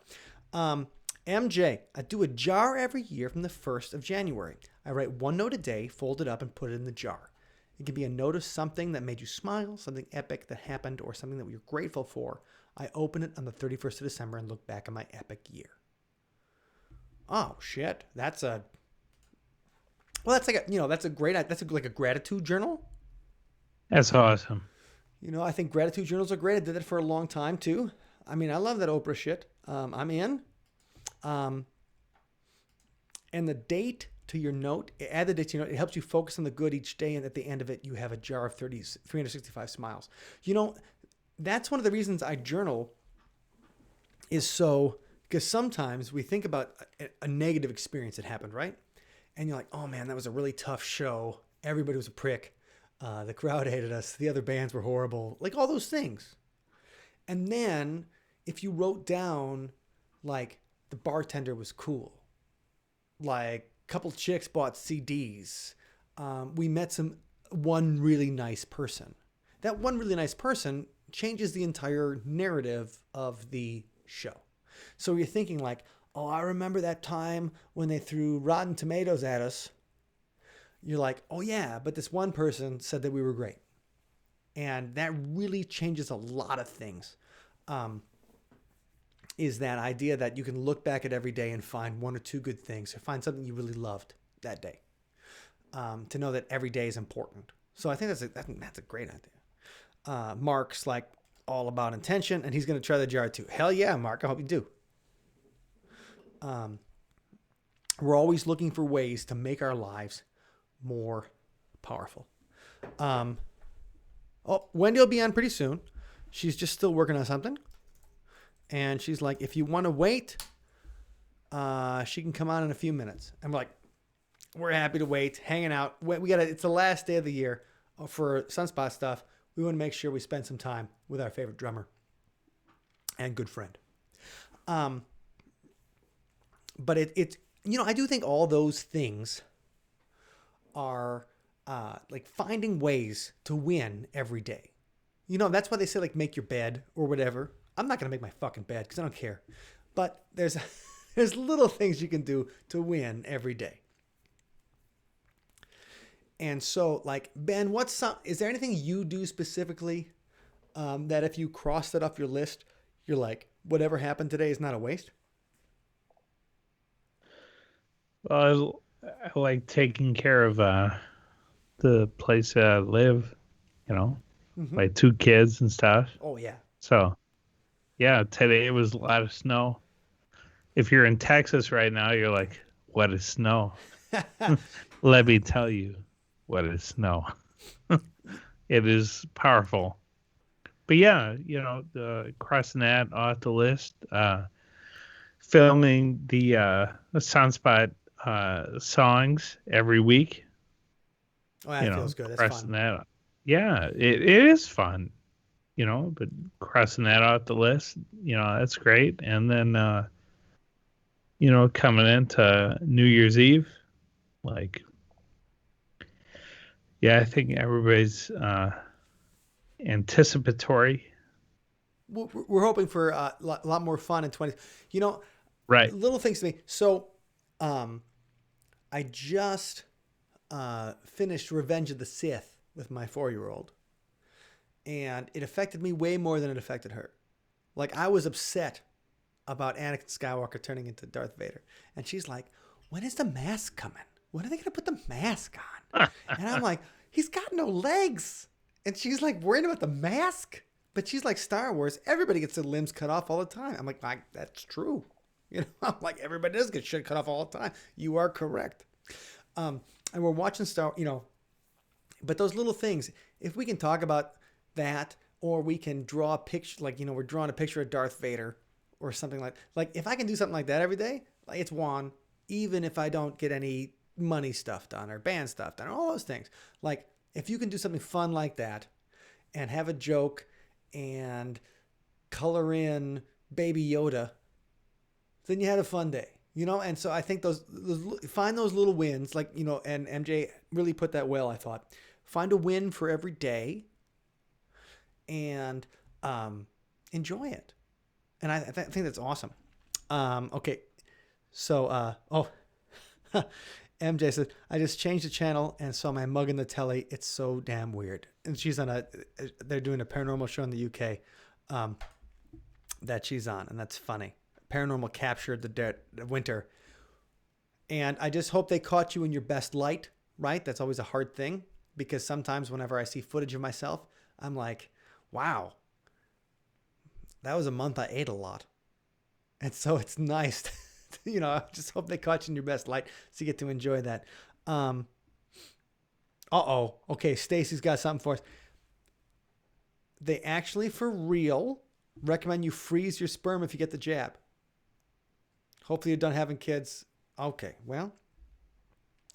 S2: MJ, I do a jar every year from the 1st of January. I write one note a day, fold it up, and put it in the jar. It can be a note of something that made you smile, something epic that happened, or something that you're grateful for. I open it on the 31st of December and look back at my epic year. Oh shit, that's like a gratitude journal.
S3: That's awesome.
S2: I think gratitude journals are great. I did that for a long time too. I love that Oprah shit. I'm in. And the date to your note, add the date to your note. It helps you focus on the good each day, and at the end of it, you have a jar of 365 smiles. That's one of the reasons I journal, is because sometimes we think about a negative experience that happened, right? And you're like, oh man, that was a really tough show. Everybody was a prick. The crowd hated us. The other bands were horrible. Like all those things. And then if you wrote down like the bartender was cool, like a couple chicks bought CDs, we met one really nice person. That one really nice person changes the entire narrative of the show. So you're thinking like, oh, I remember that time when they threw Rotten Tomatoes at us. You're like, oh yeah, but this one person said that we were great. And that really changes a lot of things. Is that idea that you can look back at every day and find one or two good things, or find something you really loved that day. To know that every day is important. So I think that's a great idea. Mark's like all about intention, and he's going to try the jar too. Hell yeah, Mark. I hope you do. We're always looking for ways to make our lives more powerful. Wendy will be on pretty soon. She's just still working on something. And she's like, if you want to wait, she can come on in a few minutes. I'm like, we're happy to wait, hanging out. It's the last day of the year for Sunspot stuff. We want to make sure we spend some time with our favorite drummer and good friend. But it's I do think all those things are like finding ways to win every day. That's why they say like make your bed or whatever. I'm not going to make my fucking bed because I don't care. But there's little things you can do to win every day. And so like, Ben, is there anything you do specifically that if you crossed it off your list, you're like, whatever happened today is not a waste?
S3: Well, I like taking care of the place that I live, my 2 kids and stuff.
S2: Oh, yeah.
S3: So, yeah, today it was a lot of snow. If you're in Texas right now, you're like, what is snow? Let me tell you what is snow. It is powerful. But yeah, crossing that off the list, filming the Sunspot songs every week.
S2: Oh, that feels good. That's fun.
S3: That, yeah, it is fun, but crossing that off the list, that's great. And then, coming into New Year's Eve, like, yeah, I think everybody's anticipatory.
S2: We're hoping for a lot more fun in 20.
S3: Right.
S2: Little things to me. So, I just finished Revenge of the Sith with my 4-year-old, and it affected me way more than it affected her. Like, I was upset about Anakin Skywalker turning into Darth Vader, and she's like, "When is the mask coming? When are they going to put the mask on?" And I'm like, "He's got no legs," and she's like worried about the mask. But she's like, Star Wars, everybody gets their limbs cut off all the time. I'm like, that's true. I'm like, everybody does get shit cut off all the time. You are correct. And we're watching but those little things, if we can talk about that, or we can draw a picture, like, we're drawing a picture of Darth Vader or something like if I can do something like that every day, like, it's one, even if I don't get any money stuff done or band stuff done, all those things. Like, if you can do something fun like that and have a joke and color in Baby Yoda, then you had a fun day, And so I think find those little wins, like, and MJ really put that well, I thought. Find a win for every day and enjoy it. And I think that's awesome. Okay. So, MJ said, I just changed the channel and saw my mug in the telly. It's so damn weird. And she's they're doing a paranormal show in the UK that she's on. And that's funny. Paranormal captured the winter. And I just hope they caught you in your best light, right? That's always a hard thing, because sometimes whenever I see footage of myself, I'm like, wow, that was a month I ate a lot. And so it's nice I just hope they caught you in your best light so you get to enjoy that. Okay, Stacy's got something for us. They actually, for real, recommend you freeze your sperm if you get the jab. Hopefully you're done having kids. Okay, well,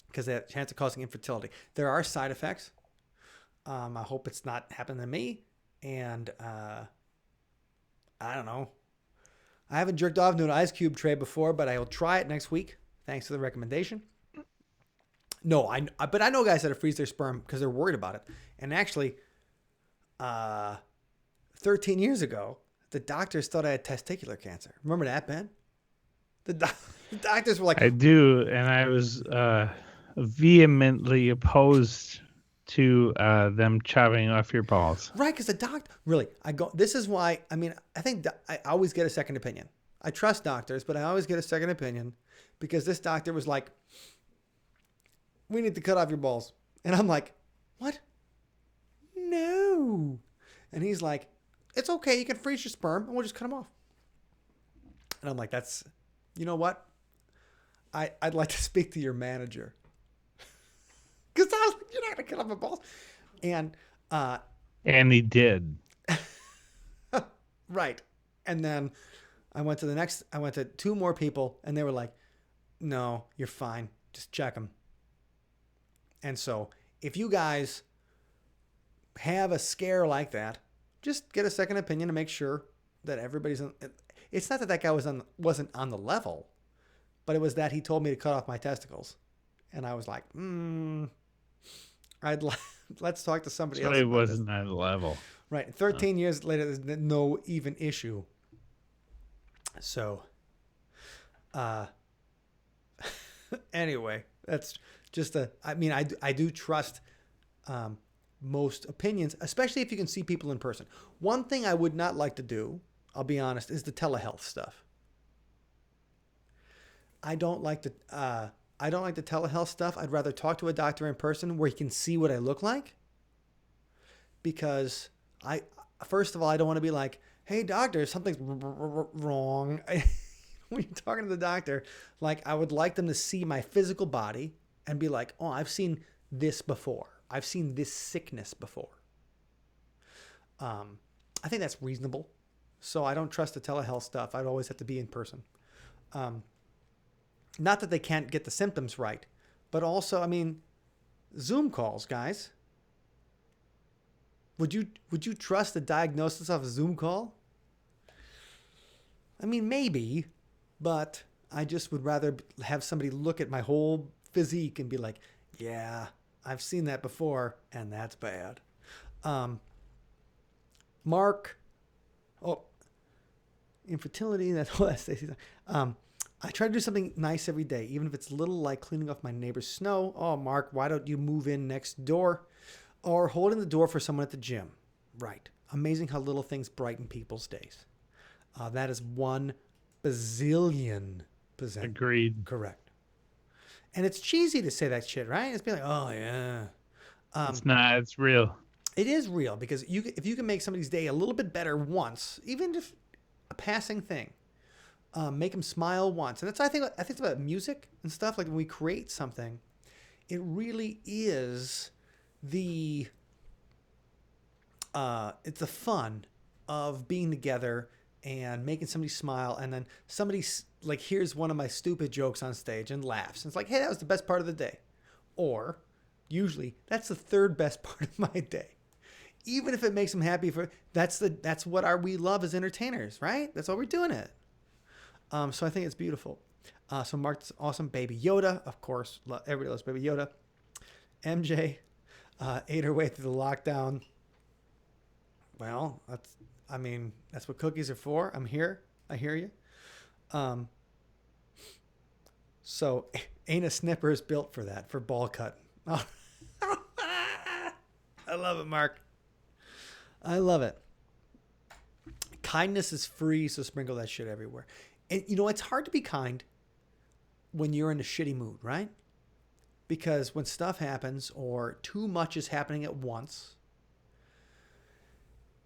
S2: because they have a chance of causing infertility. There are side effects. I hope it's not happening to me. And I don't know. I haven't jerked off into an ice cube tray before, but I will try it next week. Thanks for the recommendation. No, but I know guys that freeze their sperm because they're worried about it. And actually, 13 years ago, the doctors thought I had testicular cancer. Remember that, Ben? The doctors were like,
S3: I do, and I was vehemently opposed to them chopping off your balls.
S2: right, because the doctor, really, this is why, I mean, I think I always get a second opinion. I trust doctors, but I always get a second opinion because this doctor was like, we need to cut off your balls. And I'm like, what? No. And he's like, it's okay. You can freeze your sperm and we'll just cut them off. And I'm like, you know what? I'd like to speak to your manager. Because I was like, you're not going to cut off my balls.
S3: And he did.
S2: Right. And then I went to 2 more people and they were like, no, you're fine. Just check them. And so if you guys have a scare like that, just get a second opinion to make sure that everybody's on. It's not that guy wasn't on the level, but it was that he told me to cut off my testicles. And I was like, let's talk to somebody else.
S3: So it wasn't at a level.
S2: Right. 13 years later, there's no even issue. So, anyway, that's just I mean, I do trust most opinions, especially if you can see people in person. One thing I would not like to do, I'll be honest, is the telehealth stuff. I don't like the telehealth stuff. I'd rather talk to a doctor in person where he can see what I look like. Because first of all, I don't want to be like, hey doctor, something's wrong. When you're talking to the doctor, like I would like them to see my physical body and be like, oh, I've seen this before. I've seen this sickness before. I think that's reasonable. So I don't trust the telehealth stuff. I'd always have to be in person. Not that they can't get the symptoms right, but also, I mean, Zoom calls, guys. Would you trust the diagnosis of a Zoom call? I mean, maybe, but I just would rather have somebody look at my whole physique and be like, yeah, I've seen that before, and that's bad. Mark, infertility, that's what Stacey. I try to do something nice every day, even if it's little like cleaning off my neighbor's snow. Oh, Mark, why don't you move in next door? Or holding the door for someone at the gym. Right. Amazing how little things brighten people's days. That is 1 bazillion %.
S3: Agreed.
S2: Correct. And it's cheesy to say that shit, right? It's be like, oh, yeah.
S3: It's not. It's real.
S2: It is real because if you can make somebody's day a little bit better once, even if a passing thing, make them smile once. And that's I think it's about music and stuff. Like when we create something, it really is it's the fun of being together and making somebody smile, and then somebody like hears one of my stupid jokes on stage and laughs. And it's like, hey, that was the best part of the day. Or usually that's the third best part of my day. Even if it makes them happy that's what we love as entertainers, right? That's why we're doing it. So I think it's beautiful. So Mark's awesome. Baby Yoda, of course. Everybody loves Baby Yoda. MJ ate her way through the lockdown. Well, that's what cookies are for. I'm here. I hear you. So ain't a snipper is built for that, for ball cutting. Oh. I love it, Mark. I love it. Kindness is free, so sprinkle that shit everywhere. And, it's hard to be kind when you're in a shitty mood, right? Because when stuff happens or too much is happening at once,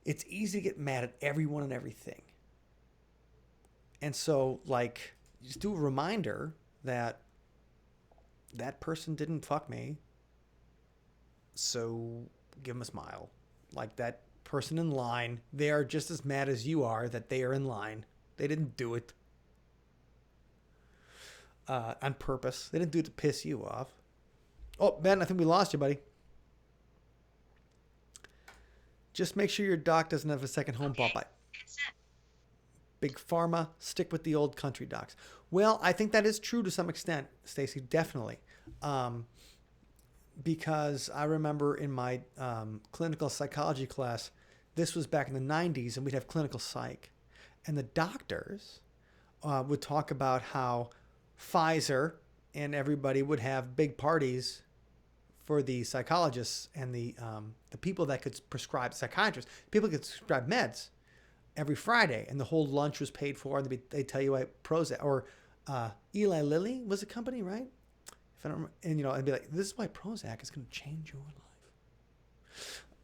S2: it's easy to get mad at everyone and everything. And so, like, just do a reminder that that person didn't fuck me, so give them a smile. Like that person in line, they are just as mad as you are that they are in line. They didn't do it on purpose. They didn't do it to piss you off. Oh, Ben, I think we lost you, buddy. Just make sure your doc doesn't have a second home pop. Big Pharma, stick with the old country docs. Well, I think that is true to some extent, Stacy, definitely. Because I remember in my clinical psychology class, this was back in the 90s, and we'd have clinical psych. And the doctors would talk about how Pfizer and everybody would have big parties for the psychologists and the people that could prescribe, psychiatrists, people could prescribe meds every Friday, and the whole lunch was paid for. And they tell you why Prozac or Eli Lilly was a company, right? If I don't remember, and I'd be like, this is why Prozac is going to change your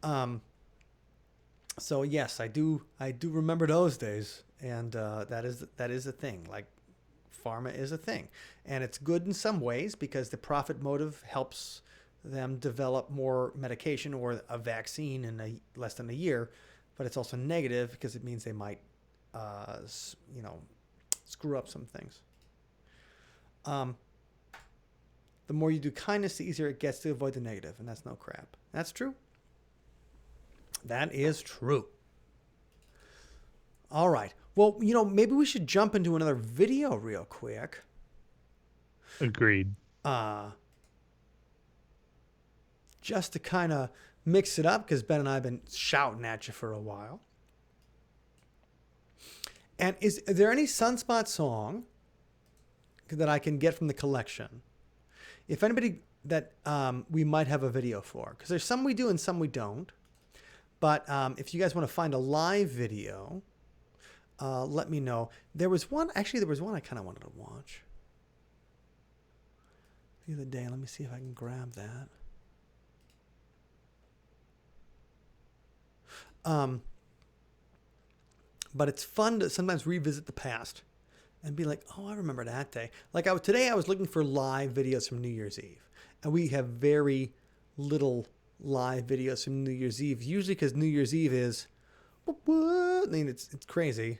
S2: life. So yes, I do remember those days, and that is a thing. Like, pharma is a thing, and it's good in some ways because the profit motive helps them develop more medication or a vaccine in less than a year, but it's also negative because it means they might, screw up some things. The more you do kindness, the easier it gets to avoid the negative, and that's no crap. That's true. That is true. All right. Well, maybe we should jump into another video real quick.
S3: Agreed.
S2: Just to kind of mix it up, because Ben and I have been shouting at you for a while. And is there any Sunspot song that I can get from the collection? If anybody that we might have a video for, because there's some we do and some we don't. But if you guys want to find a live video, let me know. There was one I kind of wanted to watch the other day. Let me see if I can grab that. But it's fun to sometimes revisit the past and be like, oh, I remember that day. Like today I was looking for live videos from New Year's Eve, and we have very little live videos from New Year's Eve, usually because New Year's Eve is, what? I mean, it's crazy.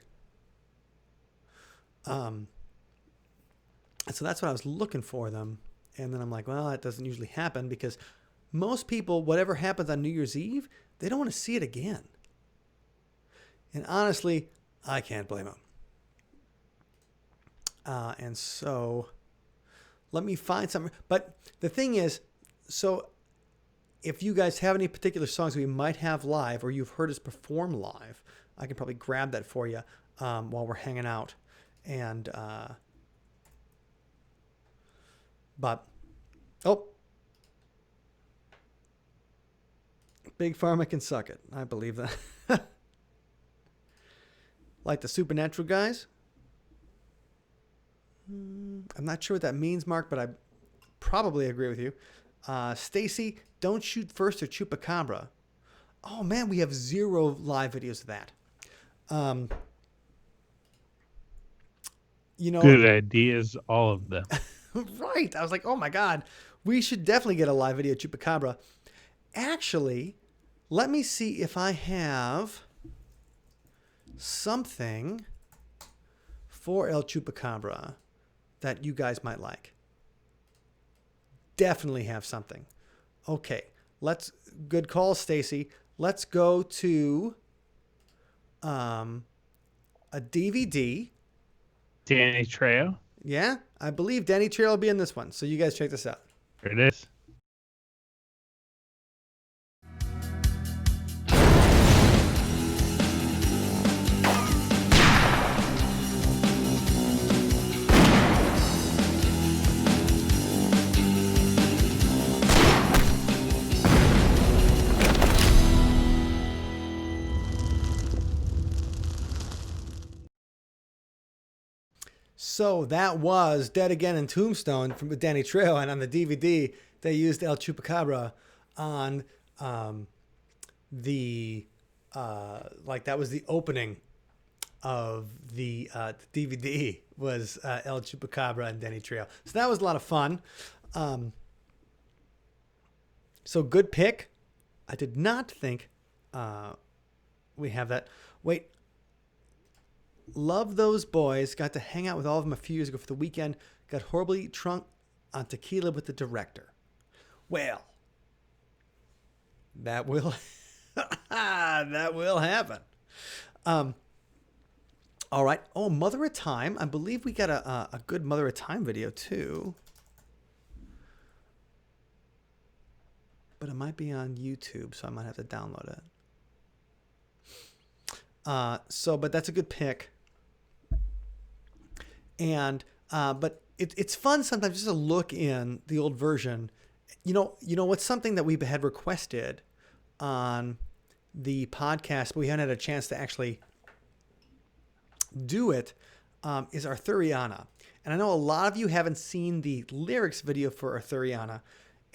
S2: And so that's what I was looking for them. And then I'm like, well, that doesn't usually happen because most people, whatever happens on New Year's Eve, they don't want to see it again. And honestly, I can't blame them. And so let me find something. But the thing is, so if you guys have any particular songs we might have live or you've heard us perform live, I can probably grab that for you while we're hanging out. And, Big Pharma can suck it. I believe that. Like the Supernatural guys? I'm not sure what that means, Mark, but I probably agree with you. Stacy, Don't Shoot First or Chupacabra. Oh, man, we have 0 live videos of that.
S3: Good ideas, all of them.
S2: Right. I was like, oh, my God. We should definitely get a live video of Chupacabra. Actually, let me see if I have something for El Chupacabra that you guys might like. Definitely have something. Okay, good call, Stacy. Let's go to a DVD.
S3: Danny Trejo.
S2: Yeah, I believe Danny Trejo will be in this one. So you guys check this out.
S3: Here it is.
S2: So that was Dead Again and Tombstone with Danny Trejo, and on the DVD they used El Chupacabra on that was the opening of the DVD was El Chupacabra and Danny Trejo. So that was a lot of fun. So good pick. I did not think we have that. Wait. Love Those Boys. Got to hang out with all of them a few years ago for the weekend. Got horribly drunk on tequila with the director. Well, that will that will happen. All right. Oh, Mother of Time. I believe we got a good Mother of Time video too. But it might be on YouTube, so I might have to download it. But that's a good pick. And but it's fun sometimes just to look in the old version. You know what's something that we had requested on the podcast, but we haven't had a chance to actually do it, is Arthuriana. And I know a lot of you haven't seen the lyrics video for Arthuriana,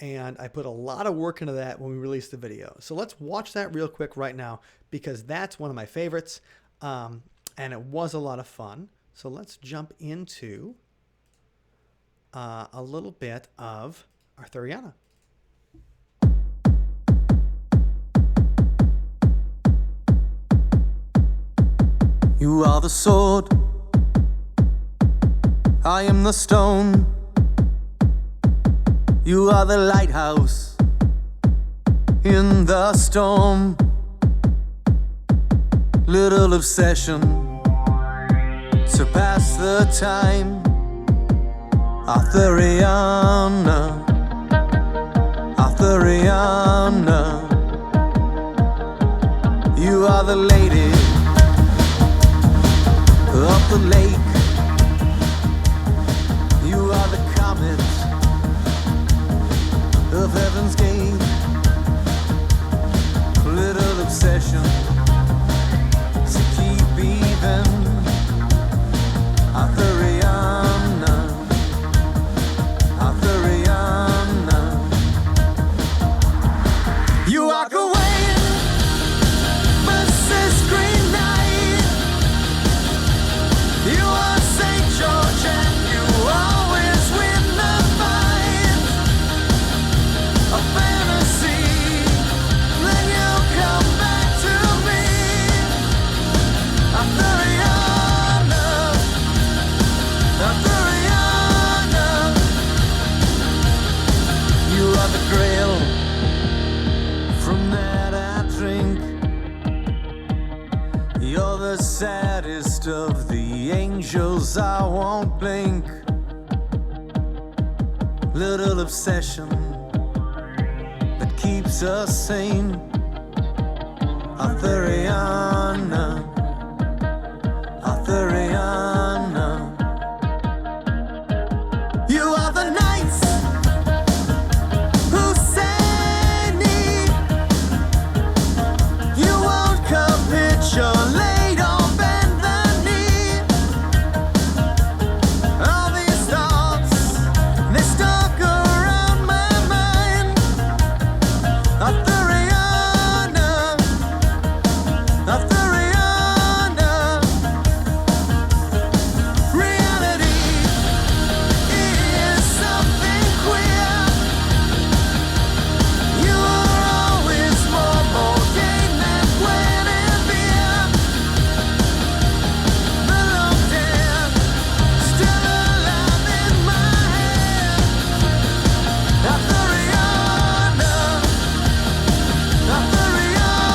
S2: and I put a lot of work into that when we released the video. So let's watch that real quick right now, because that's one of my favorites, and it was a lot of fun. So let's jump into a little bit of Arthuriana.
S1: You are the sword, I am the stone. You are the lighthouse in the storm. Little obsession to pass the time. Arthuriana, Arthuriana. You are the lady of the lake. You are the comet of heaven's gate. Little obsession to keep even. Arthuriana, Arthuriana. You walk away, Mrs. Green Knight. You are St. George and you always win the fight. A fantasy, then you come back to me. Arthuriana, Arthuriana. You are the grail, from that I drink. You're the saddest of the angels, I won't blink. Little obsession that keeps us sane. Arthuriana, Arthuriana. You are the knights who say me. You won't capitulate or bend the knee. All these thoughts, they stalk around my mind. Arthuriana, Arthuriana. Reality is something queer. You are always more game than Guinevere. The long dead, still alive in my head. Arthuriana, Arthuriana.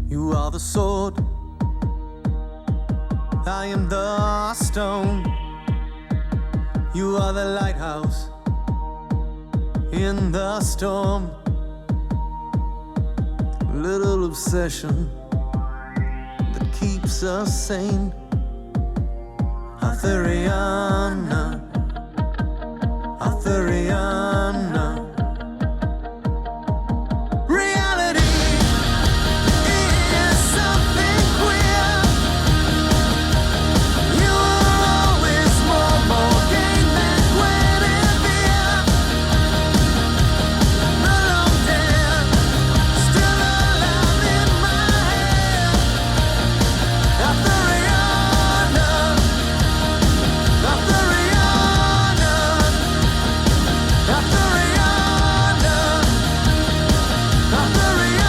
S1: You are the sword, I am the stone. You are the lighthouse in the storm. Little obsession that keeps us sane. Arthuriana, Arthuriana. Reality is something queer. You were always more game than Guinevere. No long dead, still alive in my head. Arthuriana, Arthuriana, Arthuriana, Arthuriana.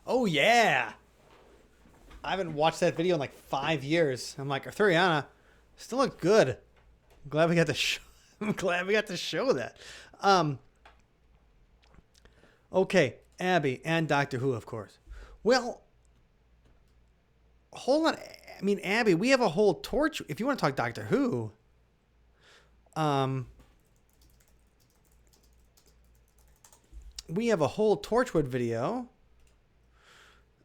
S2: Oh yeah. I haven't watched that video in like 5 years. I'm like, Arthuriana still look good. I'm glad we got to show. I'm glad we got to show that. Okay, Abby and Doctor Who, of course. Well, hold on. I mean, Abby, we have a whole torch. If you want to talk Doctor Who, we have a whole Torchwood video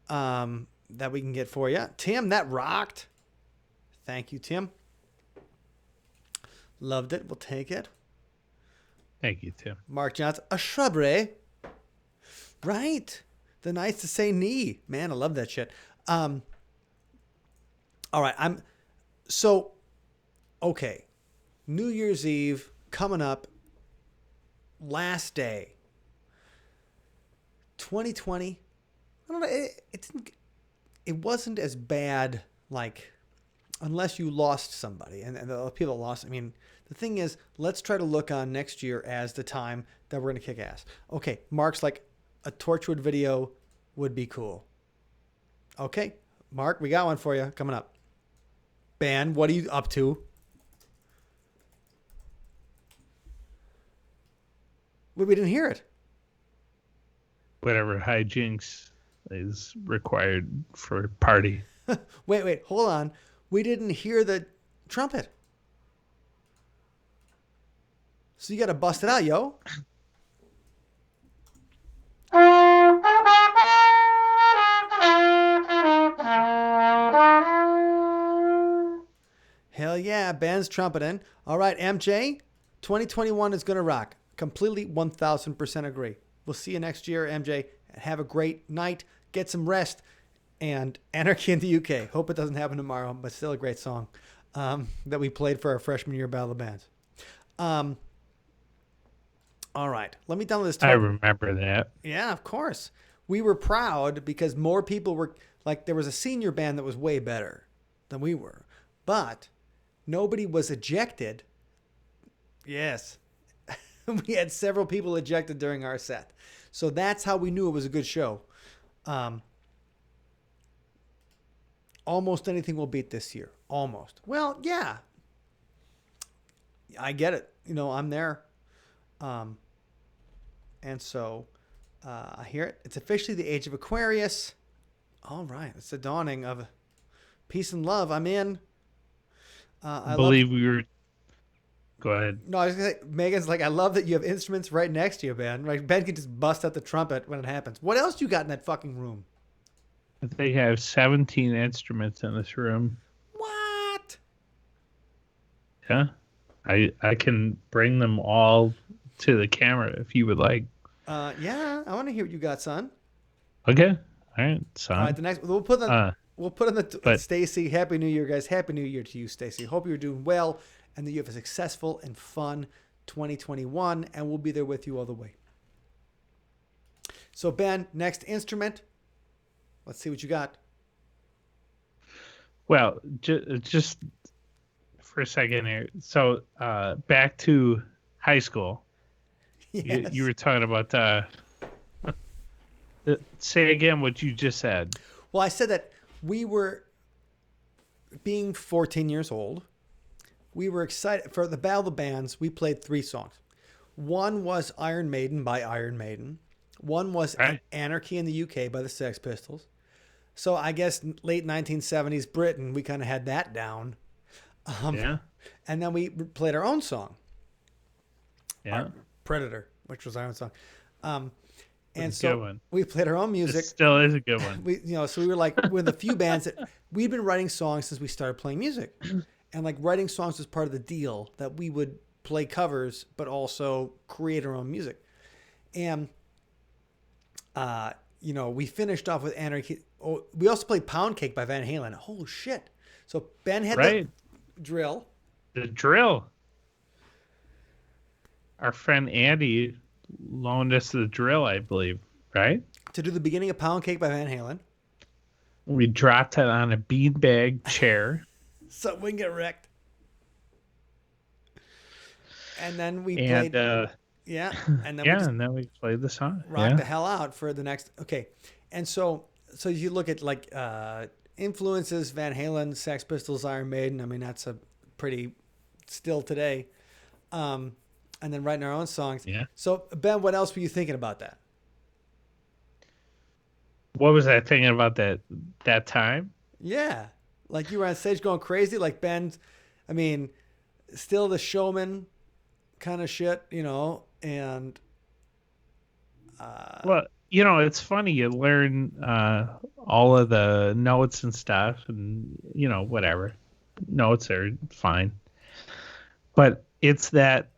S2: that we can get for you. Tim, that rocked. Thank you, Tim. Loved it. We'll take it.
S3: Thank you, Tim.
S2: Mark Johnson, a shrubbery. Right. The nice to say knee. Man, I love that shit. All right. Okay. New Year's Eve coming up. Last day. 2020. I don't know. It wasn't as bad, like, unless you lost somebody. And the people lost. I mean, the thing is, let's try to look on next year as the time that we're going to kick ass. Okay, Mark's like, a Torchwood video would be cool. Okay, Mark, we got one for you coming up. Ben, what are you up to? We didn't hear it.
S3: Whatever hijinks is required for a party.
S2: Wait, hold on. We didn't hear the trumpet. So you got to bust it out, yo. Hell yeah, Ben's trumpeting. All right, MJ, 2021 is going to rock. Completely 1,000% agree. We'll see you next year, MJ. Have a great night. Get some rest. And Anarchy in the UK. Hope it doesn't happen tomorrow, but still a great song that we played for our freshman year Battle of Bands. All right. Let me download this.
S3: I remember that.
S2: Yeah, of course. We were proud because more people were, like, there was a senior band that was way better than we were. But nobody was ejected. Yes. We had several people ejected during our set. So that's how we knew it was a good show. Almost anything will beat this year. Almost. Well, yeah. I get it. You know, I'm there. And so I hear it. It's officially the age of Aquarius. All right. It's the dawning of peace and love. I'm in.
S3: I believe we were... Go ahead.
S2: No, I was going to say, Megan's like, I love that you have instruments right next to you, Ben. Like, Ben can just bust out the trumpet when it happens. What else you got in that fucking room?
S3: They have 17 instruments in this room.
S2: What?
S3: Yeah. I can bring them all to the camera if you would like.
S2: Yeah, I want to hear what you got, son.
S3: Okay. All right, son.
S2: All right, the next we'll put on the Stacy. Happy New Year, guys. Happy New Year to you, Stacy. Hope you're doing well and that you have a successful and fun 2021, and we'll be there with you all the way. So, Ben, next instrument. Let's see what you got.
S3: Well, just for a second here. So, back to high school.
S2: Yes.
S3: You were talking about... say again what you just said.
S2: Well, I said that we were, being 14 years old, we were excited. For the Battle of the Bands, we played 3 songs. One was Iron Maiden by Iron Maiden. One was Anarchy in the UK by the Sex Pistols. So I guess late 1970s Britain, we kind of had that down.
S3: Yeah.
S2: And then we played our own song,
S3: Yeah.
S2: Predator, which was our own song. And
S3: That's a good
S2: so
S3: one.
S2: we played our own
S3: It
S2: music.
S3: still is a good one.
S2: So we were like one of the few bands that we'd been writing songs since we started playing music, and like writing songs was part of the deal that we would play covers, but also create our own music. And we finished off with Anarchy. Oh, we also played Pound Cake by Van Halen. Oh shit! So Ben had
S3: Right.
S2: the drill.
S3: The drill. Our friend Andy loaned us the drill, I believe, right?
S2: To do the beginning of Pound Cake by Van Halen,
S3: We dropped it on a beanbag chair.
S2: so we can get wrecked. And then we
S3: And
S2: played, and then we
S3: yeah,
S2: just
S3: and then we played the song.
S2: rocked
S3: Yeah.
S2: the hell out for the next. Okay, and so you look at like influences: Van Halen, Sex Pistols, Iron Maiden. I mean, that's a pretty still today. And then writing our own songs.
S3: Yeah.
S2: So Ben, what else were you thinking about that?
S3: What was I thinking about that time?
S2: Yeah, like you were on stage going crazy, like Ben's. I mean, still the showman kind of shit, and
S3: Well, it's funny. You learn all of the notes and stuff, and whatever. Notes are fine, but it's that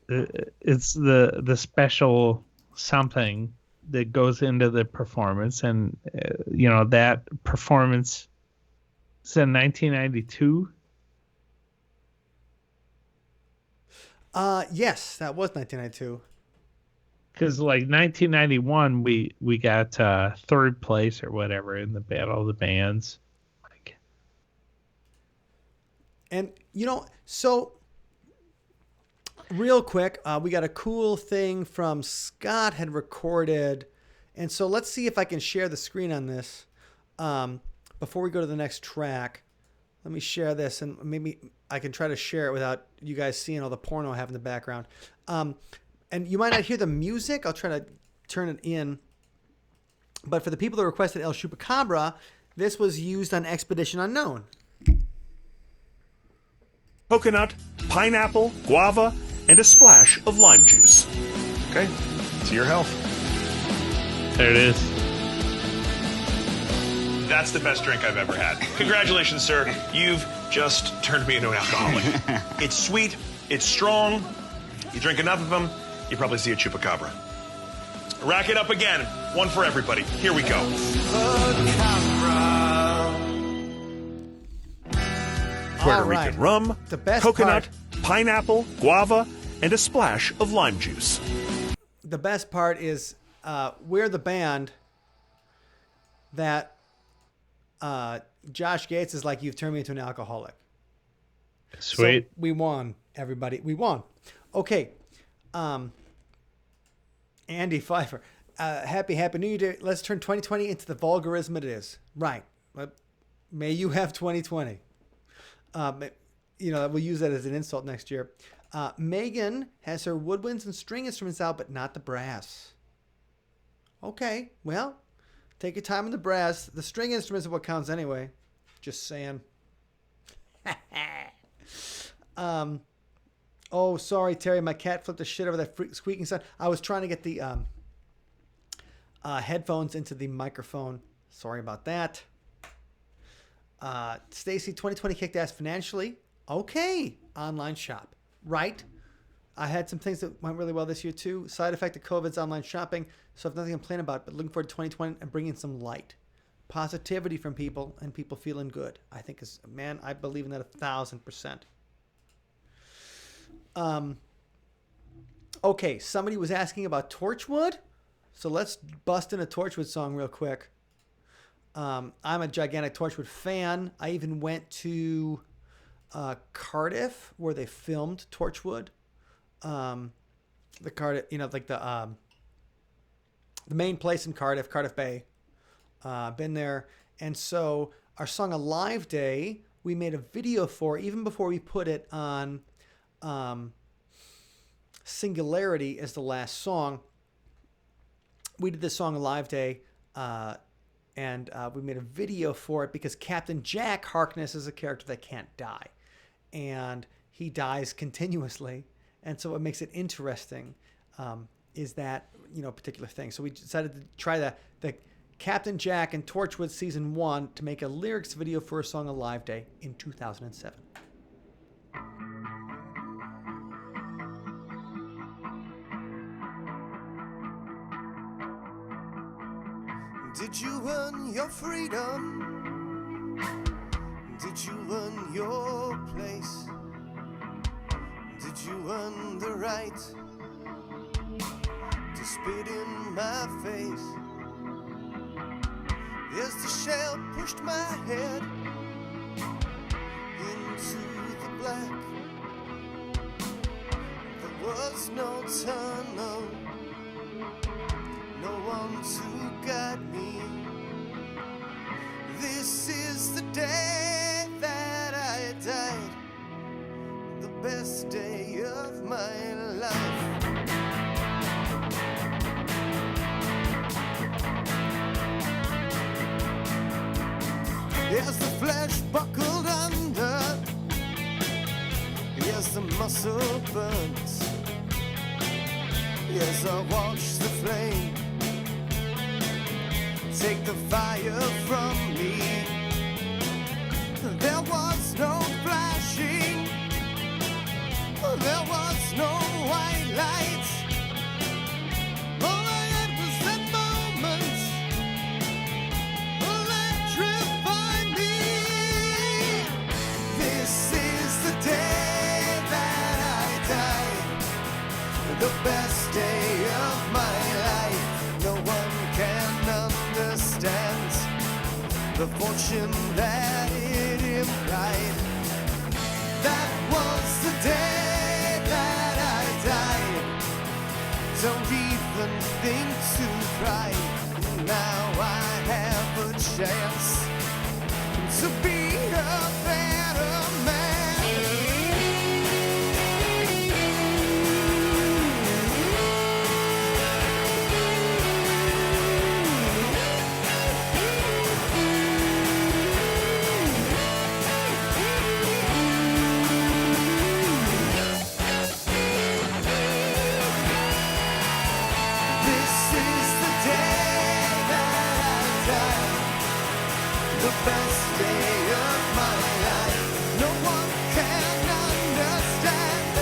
S3: it's the special something that goes into the performance, and that performance is in 1992.
S2: Yes, that was 1992.
S3: Because like 1991, we got third place or whatever in the Battle of the Bands. Like,
S2: And so real quick, we got a cool thing from Scott had recorded, and so let's see if I can share the screen on this before we go to the next track. Let me share this, and maybe I can try to share it without you guys seeing all the porno I have in the background. And you might not hear the music. I'll try to turn it in. But for the people that requested El Chupacabra, this was used on Expedition Unknown.
S5: Coconut, pineapple, guava, and a splash of lime juice. Okay, to your health.
S3: there it is.
S5: That's the best drink I've ever had. Congratulations, sir. You've just turned me into an alcoholic. It's sweet, it's strong. You drink enough of them, you probably see a chupacabra. Rack it up again. One for everybody. Here we go. Puerto
S2: All right.
S5: Rican rum,
S2: The best
S5: coconut,
S2: part-
S5: pineapple, guava, and a splash of lime juice.
S2: The best part is we're the band that Josh Gates is like, you've turned me into an alcoholic.
S3: Sweet.
S2: So we won, everybody. We won. Okay. Andy Pfeiffer. Happy New Year. Let's turn 2020 into the vulgarism it is. Right. May you have 2020. We'll use that as an insult next year. Megan has her woodwinds and string instruments out, but not the brass. Okay. Well, take your time on the brass. The string instruments are what counts anyway. Just saying. Oh, sorry, Terry. My cat flipped the shit over that squeaking sound. I was trying to get the headphones into the microphone. Sorry about that. Stacy, 2020 kicked ass financially. Okay. Online shop. Right. I had some things that went really well this year too. Side effect of COVID's online shopping. So I have nothing to complain about, but looking forward to 2020 and bringing some light. Positivity from people and people feeling good. I think I believe in that 1,000%. Okay, somebody was asking about Torchwood, so let's bust in a Torchwood song real quick. I'm a gigantic Torchwood fan. I even went to Cardiff where they filmed Torchwood. The Cardiff, the main place in Cardiff Bay. Been there, and so our song "Alive Day" we made a video for even before we put it on. Singularity is the last song. We did this song "Alive Day," and we made a video for it because Captain Jack Harkness is a character that can't die. and he dies continuously. And so what makes it interesting is that, particular thing. So we decided to try the Captain Jack and Torchwood Season 1 to make a lyrics video for a song Alive Day in 2007.
S1: Did you earn your freedom? Did you earn your place? Did you earn the right to spit in my face? As the shell pushed my head into the black, there was no tunnel, no one to guide me. This is the day that I died, the best day of my life. As the flesh buckled under, as the muscle burns, as I watch the flame take the fire from me, there was no flashing, there was no white lights. All I had was that moment, electrify me. This is the day that I died, the best day of my life. No one can understand the fortune that it implied. That was the day that I died. Don't even think to cry. Now I have a chance to be a better man. Best day of my life. No one can understand.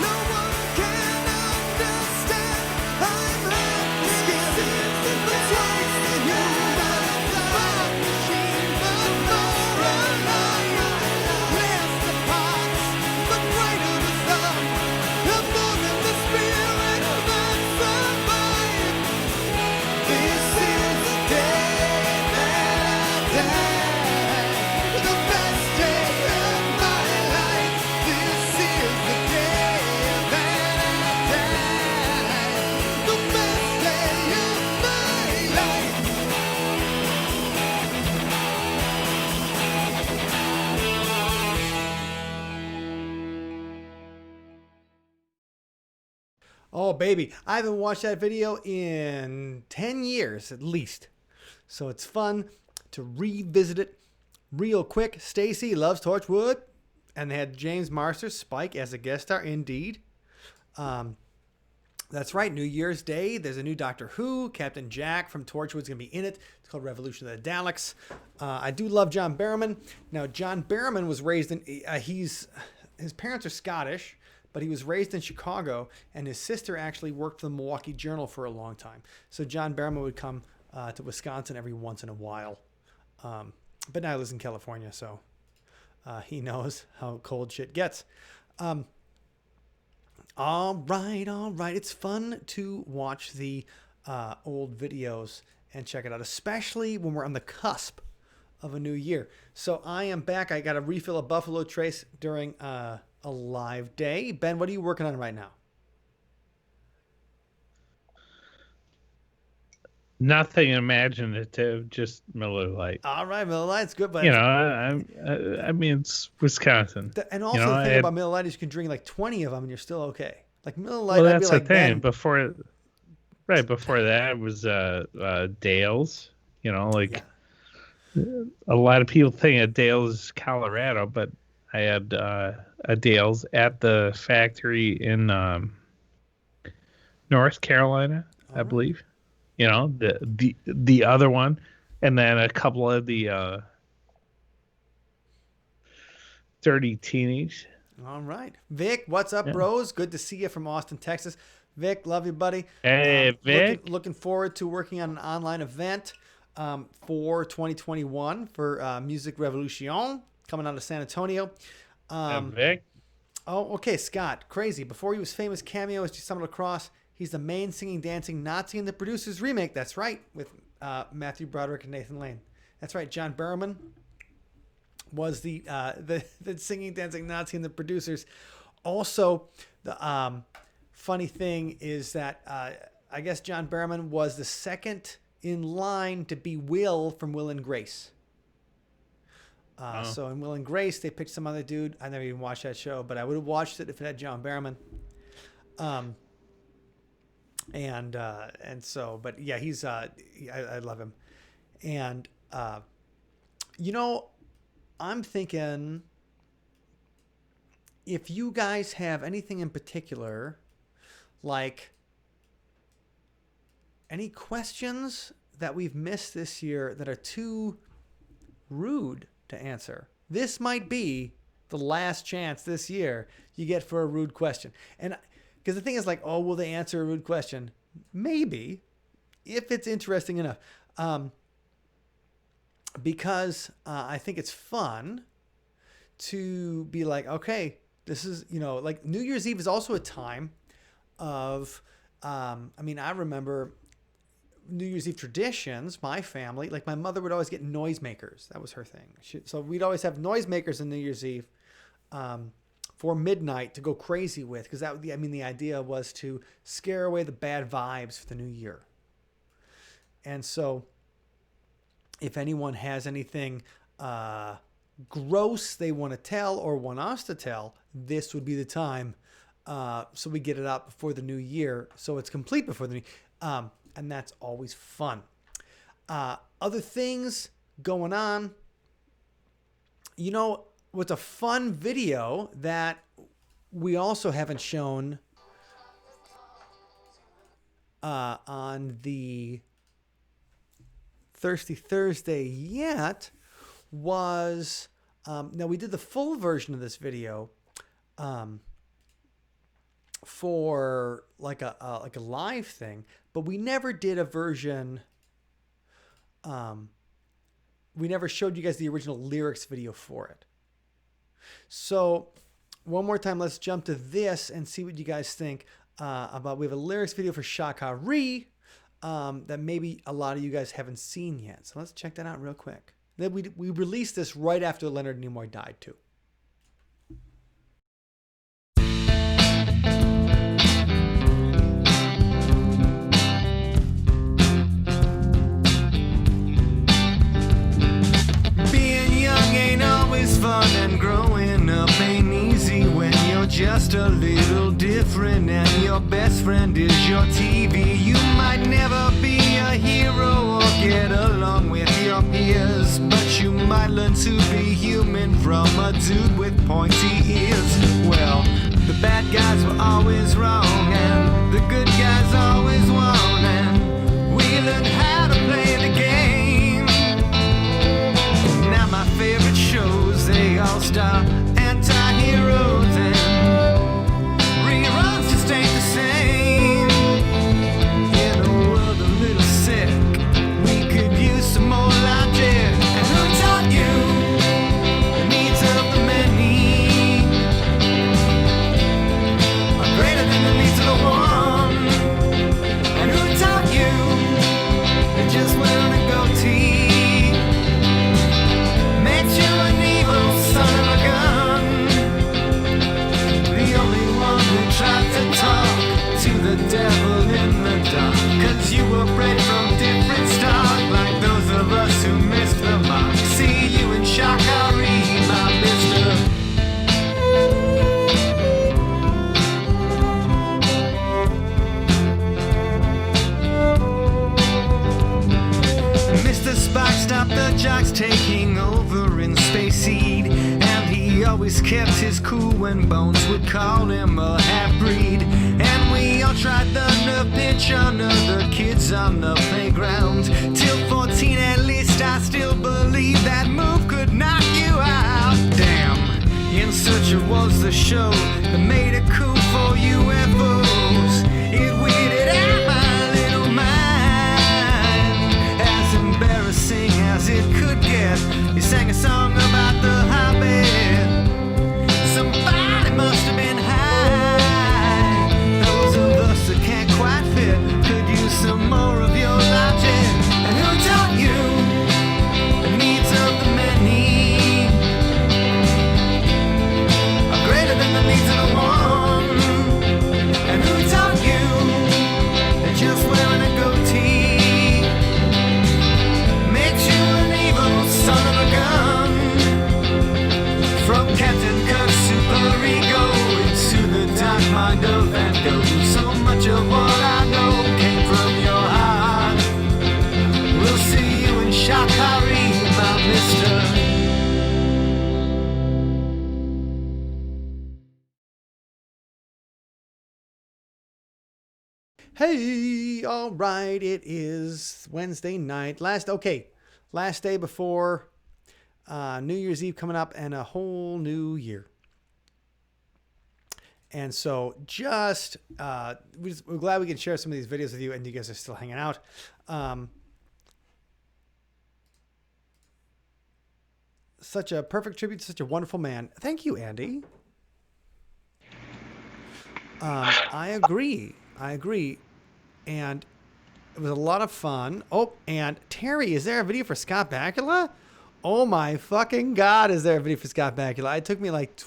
S1: No one can understand. I'm half the skin, but twice the human. Fog machine, but more alive. Less the parts, but greater the sum. I'm more than the spirit that survived. This is the day. The best day of my life. This is the day that I died. The best day of my life.
S2: Oh, baby. I haven't watched that video in 10 years at least. So it's fun to revisit it real quick. Stacy loves Torchwood. And they had James Marsters, Spike, as a guest star, indeed. That's right, New Year's Day. There's a new Doctor Who. Captain Jack from Torchwood's going to be in it. It's called Revolution of the Daleks. I do love John Barrowman. Now, John Barrowman was raised in... his parents are Scottish, but he was raised in Chicago, and his sister actually worked for the Milwaukee Journal for a long time. So John Barrowman would come to Wisconsin every once in a while. But now he lives in California, so he knows how cold shit gets. All right. It's fun to watch the old videos and check it out, especially when we're on the cusp of a new year. So I am back. I got a refill of Buffalo Trace during a live day. Ben, what are you working on right now?
S3: Nothing imaginative, just Miller Lite.
S2: All right, Miller Lite's good, but
S3: I mean, it's Wisconsin.
S2: And also the thing about Miller Lite is you can drink like 20 of them and you're still okay. Like Miller Lite,
S3: well,
S2: I'd be
S3: that's
S2: like,
S3: the thing.
S2: Ben,
S3: Before that was Dale's. A lot of people think of Dale's Colorado, but I had a Dale's at the factory in North Carolina, I believe. You know, the other one, and then a couple of the Dirty Teenage.
S2: All right. Vic, what's up, bros? Good to see you from Austin, Texas. Vic, love you, buddy.
S3: Hey, Vic.
S2: Looking forward to working on an online event for 2021 for Music Revolution coming out of San Antonio.
S3: Vic.
S2: Oh, okay, Scott. Crazy. Before he was famous cameo as you stumbled across, he's the main singing, dancing Nazi in the Producers remake. That's right, with Matthew Broderick and Nathan Lane. That's right. John Barrowman was the singing, dancing Nazi in the Producers. Also, the funny thing is that I guess John Barrowman was the second in line to be Will from Will and Grace. So in Will and Grace, they picked some other dude. I never even watched that show, but I would have watched it if it had John Barrowman. And so, but yeah, he's I love him. And you know, I'm thinking if you guys have anything in particular, like any questions that we've missed this year that are too rude to answer, this might be the last chance this year you get for a rude question. And because the thing is, like, oh, will they answer a rude question? Maybe, if it's interesting enough. Because I think it's fun to be like, okay, this is, you know, like New Year's Eve is also a time of, I mean, I remember New Year's Eve traditions, my family, like my mother would always get noisemakers. That was her thing. So we'd always have noisemakers on New Year's Eve for midnight to go crazy with, because that, I mean, the idea was to scare away the bad vibes for the new year. And so if anyone has anything gross they want to tell or want us to tell, this would be the time. So we get it out before the new year, so it's complete before the new and that's always fun. Other things going on. You know, what's a fun video that we also haven't shown on the Thirsty Thursday yet was, now we did the full version of this video for like a live thing, but we never did a version. We never showed you guys the original lyrics video for it. So one more time, let's jump to this and see what you guys think about. We have a lyrics video for Shakari that maybe a lot of you guys haven't seen yet. So let's check that out real quick. Then we released this right after Leonard Nimoy died too.
S1: Being young ain't always fun, and growing up ain't easy when you're just a little different and your best friend is your TV. You might never be a hero or get along with your peers, but you might learn to be human from a dude with pointy ears. Well, the bad guys were always wrong and the good guys always won, and we learned how to play the game. Now my favorite shows, they all star anti-heroes, and reruns just ain't the same. In a world a little sick, we could use some more logic. And who taught you the needs of the many are greater than the needs of the one? And who taught you that just wearing a goatee makes you an evil son of a gun? The only one who tried to talk to the devil in the dark, 'cause you were bred from different stock, like those of us who missed the mark. See you in Shakari, my mister. Mr. Spock stopped the jocks taking over in Space Seed, and he always kept his cool when Bones would call him a half-breed. And we all tried the nerve pinch on other kids on the playground. Till 14 at least, I still believe that move could knock you out. Damn, In Searcher was the show that made it cool for UFOs. It weirded out my little mind. As embarrassing as it could get, he sang a song about the Hobbit. Somebody must have been high. Those of us that can't quite fit could use some more of your logic. And who taught you the needs of the many are greater than the needs of the one? And who taught you that just wearing a goatee makes you an evil son of a gun? From Captain Kirk's super ego into the dark mind of Van Gogh. So much of what I know came from your heart. We'll see you in Shakari, my mister.
S2: Hey, all right, it is Wednesday night. Last day before New Year's Eve coming up and a whole new year. And so we're glad we can share some of these videos with you, and you guys are still hanging out. Such a perfect tribute to such a wonderful man. Thank you, Andy. I agree. And it was a lot of fun. Oh, and Terry, is there a video for Scott Bakula? Oh my fucking God, is there a video for Scott Bakula? It took me like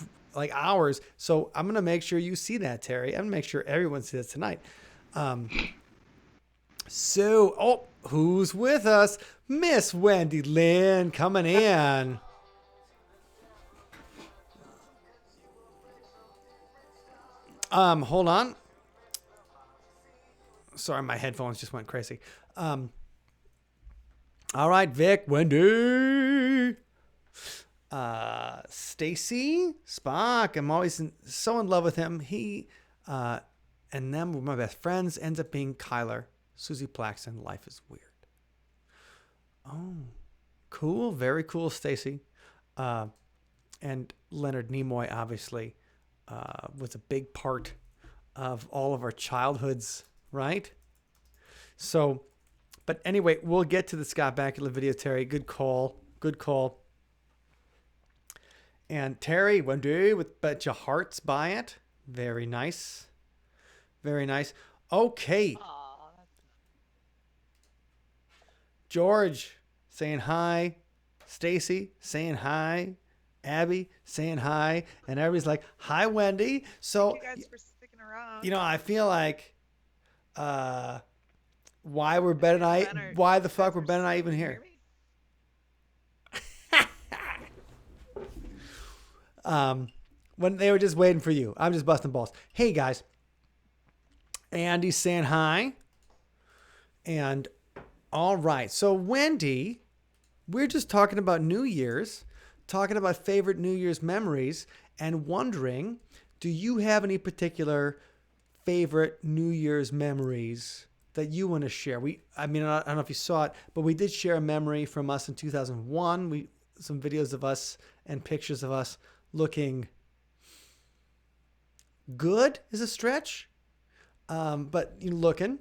S2: hours. So I'm going to make sure you see that, Terry. I'm going to make sure everyone sees it tonight. Who's with us? Miss Wendy Lynn coming in. Hold on. Sorry, my headphones just went crazy. All right, Vic, Wendy, Stacy, Spock. I'm always so in love with him. He and them were my best friends. Ends up being Kyler, Susie Plaxton. Life is weird. Oh, cool, very cool, Stacy. And Leonard Nimoy obviously was a big part of all of our childhoods. Right? So, but anyway, we'll get to the Scott Bakula video, Terry. Good call. And Terry, Wendy with bunch of hearts by it. Very nice. Okay.
S6: Aww.
S2: George saying hi. Stacy saying hi. Abby saying hi. And everybody's like, hi, Wendy. So,
S6: Thank you guys for sticking around.
S2: I feel like why the fuck were Ben and I even here? When they were just waiting for you. I'm just busting balls. Hey guys. Andy's saying hi. And all right. So Wendy, we're just talking about New Year's, talking about favorite New Year's memories, and wondering, do you have any particular favorite New Year's memories that you want to share? I don't know if you saw it, but we did share a memory from us in 2001. Some videos of us and pictures of us looking good is a stretch, but looking.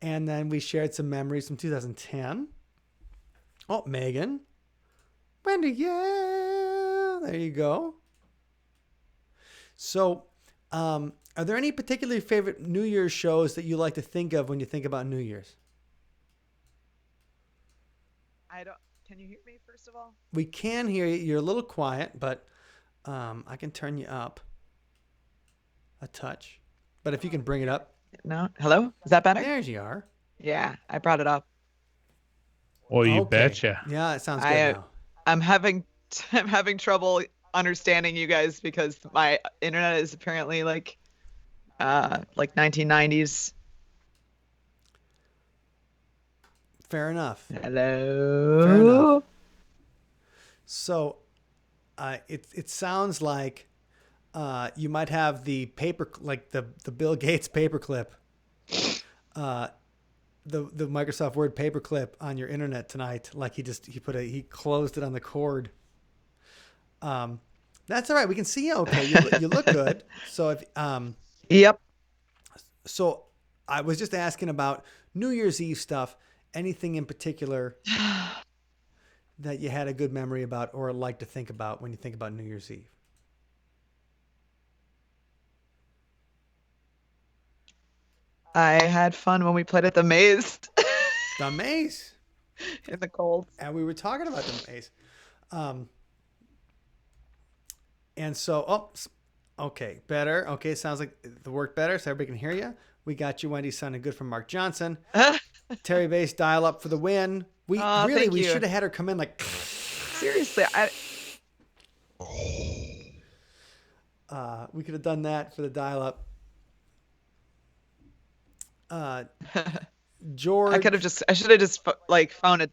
S2: And then we shared some memories from 2010. Oh, Megan, Wendy, yeah, there you go. So, are there any particularly favorite New Year's shows that you like to think of when you think about New Year's?
S6: Can you hear me first of all?
S2: We can hear you. You're a little quiet, but I can turn you up a touch. But if you can bring it up.
S6: No? Hello? Is that better?
S2: There you are.
S6: Yeah, I brought it up.
S3: Oh, you
S2: Okay.
S3: betcha.
S2: Yeah, it sounds good now.
S6: I'm having trouble understanding you guys because my internet is apparently like 1990s.
S2: Fair enough.
S6: Hello.
S2: Fair enough. So, It sounds like you might have the paper, like the Bill Gates paperclip, the Microsoft Word paperclip on your internet tonight. Like he closed it on the cord. That's all right. We can see you okay. You look good. So if
S6: Yep.
S2: so, I was just asking about New Year's Eve stuff. Anything in particular that you had a good memory about or like to think about when you think about New Year's Eve?
S6: I had fun when we played at the maze
S2: The maze.
S6: in the cold.
S2: And we were talking about the maze. And so, okay, better. Okay, sounds like the work better, so everybody can hear you. We got you, Wendy, sounding good from Mark Johnson. Terry Bass, dial up for the win. We
S6: thank you.
S2: should have had her come in like.
S6: Seriously,
S2: We could have done that for the dial up. George.
S6: I should have just like found a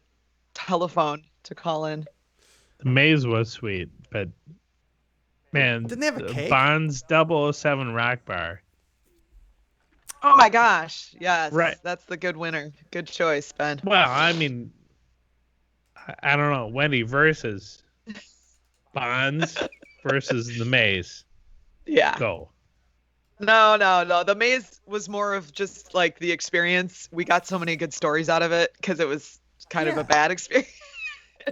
S6: telephone to call in.
S3: The maze was sweet, but man,
S2: Didn't they have a cake?
S3: Bond's 007 Rock Bar.
S6: Oh my gosh. Yes.
S3: Right.
S6: That's the good winner. Good choice, Ben.
S3: Well, I mean, I don't know. Wendy versus Bonds versus the maze.
S6: Yeah.
S3: Go.
S6: No. The maze was more of just like the experience. We got so many good stories out of it because it was kind of
S2: Yeah.
S6: a bad experience.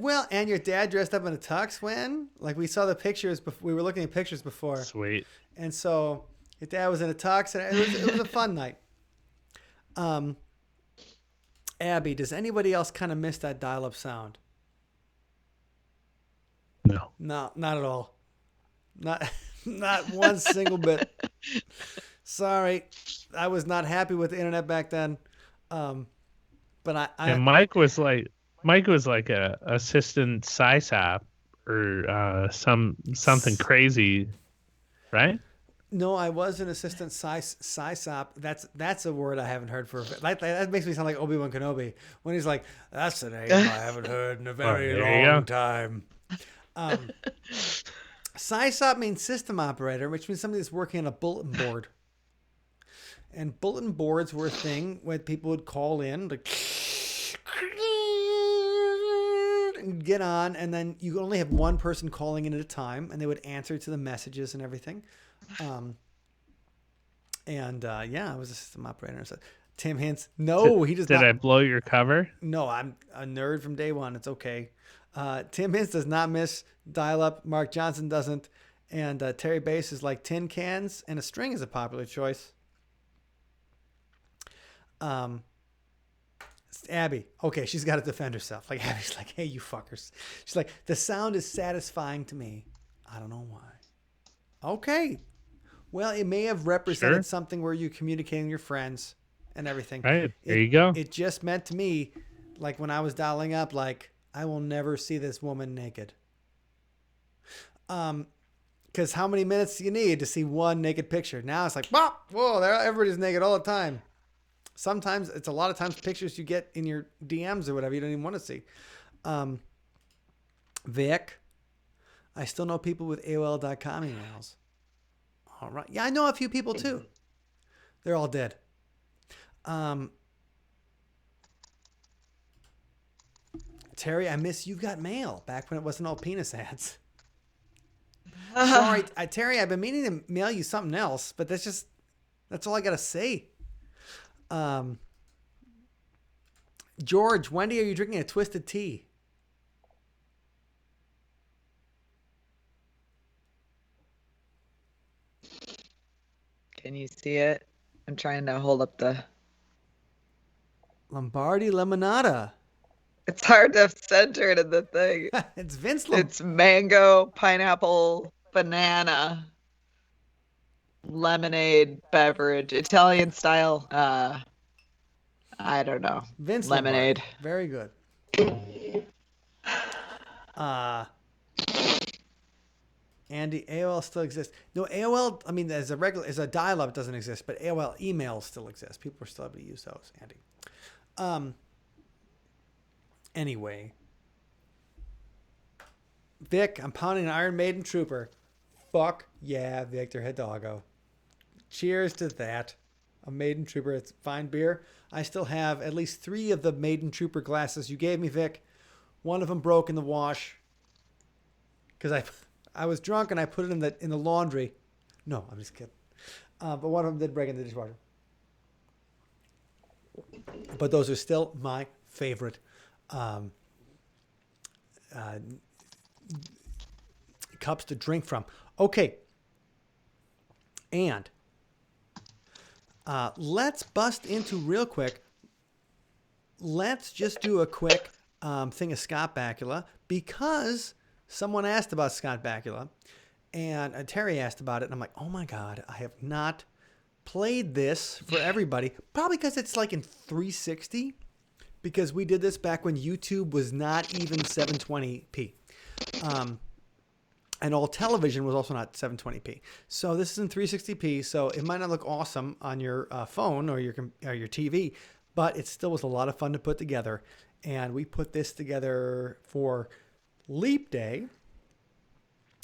S2: Well, and your dad dressed up in a tux when? Like we saw the pictures, we were looking at pictures before.
S3: Sweet.
S2: And so your dad was in a tux and it was a fun night. Abby, does anybody else kind of miss that dial-up sound?
S3: No.
S2: No, not at all. Not one single bit. Sorry. I was not happy with the internet back then. But
S3: And Mike was like a assistant SysOp or something crazy, right?
S2: No, I was an assistant SysOp. That's a word I haven't heard for. That makes me sound like Obi-Wan Kenobi when he's like, "That's a name I haven't heard in a very
S3: there you
S2: long
S3: go.
S2: time." SysOp means system operator, which means somebody that's working on a bulletin board. And bulletin boards were a thing where people would call in, like, and get on, and then you could only have one person calling in at a time, and they would answer to the messages and everything. I was a system operator. So Tim Hintz, no, he does
S3: Did
S2: not.
S3: I blow your cover?
S2: No, I'm a nerd from day one. It's okay. Tim Hintz does not miss dial-up. Mark Johnson doesn't. And Terry Bass is like tin cans, and a string is a popular choice. Abby, okay, she's got to defend herself. Like Abby's like, hey, you fuckers. She's like, the sound is satisfying to me. I don't know why. Okay. Well, it may have represented
S3: Sure.
S2: something where you're communicating with your friends and everything.
S3: Right, there you go.
S2: It just meant to me, like when I was dialing up, like, I will never see this woman naked. Because how many minutes do you need to see one naked picture? Now it's like, whoa, everybody's naked all the time. Sometimes it's a lot of times pictures you get in your DMs or whatever you don't even want to see. Vic, I still know people with AOL.com emails. All right. Yeah, I know a few people too. They're all dead. Terry, I miss You've Got Mail back when it wasn't all penis ads. Sorry, Terry, I've been meaning to mail you something else, but that's all I got to say. George, Wendy, are you drinking a twisted tea?
S6: Can you see it? I'm trying to hold up the.
S2: Lombardi Lemonada.
S6: It's hard to center it in the thing.
S2: It's Vince
S6: It's mango, pineapple, banana, lemonade beverage, Italian style. I don't know.
S2: Vince
S6: lemonade.
S2: Lombardi. Very good. Andy, AOL still exists. No, AOL, I mean, as a dial-up, it doesn't exist, but AOL emails still exist. People are still able to use those, Andy. Anyway. Vic, I'm pounding an Iron Maiden Trooper. Fuck yeah, Victor Hidalgo. Cheers to that. A Maiden Trooper. It's fine beer. I still have at least 3 of the Maiden Trooper glasses you gave me, Vic. One of them broke in the wash because I was drunk and I put it in the laundry. No, I'm just kidding. But one of them did break in the dishwasher. But those are still my favorite cups to drink from. Okay. And let's bust into real quick. Let's just do a quick thing of Scott Bakula because someone asked about Scott Bakula and Terry asked about it. And I'm like, oh my God, I have not played this for everybody. Probably because it's like in 360 because we did this back when YouTube was not even 720p. And all television was also not 720p. So this is in 360p. So it might not look awesome on your phone or your TV, but it still was a lot of fun to put together. And we put this together for Leap Day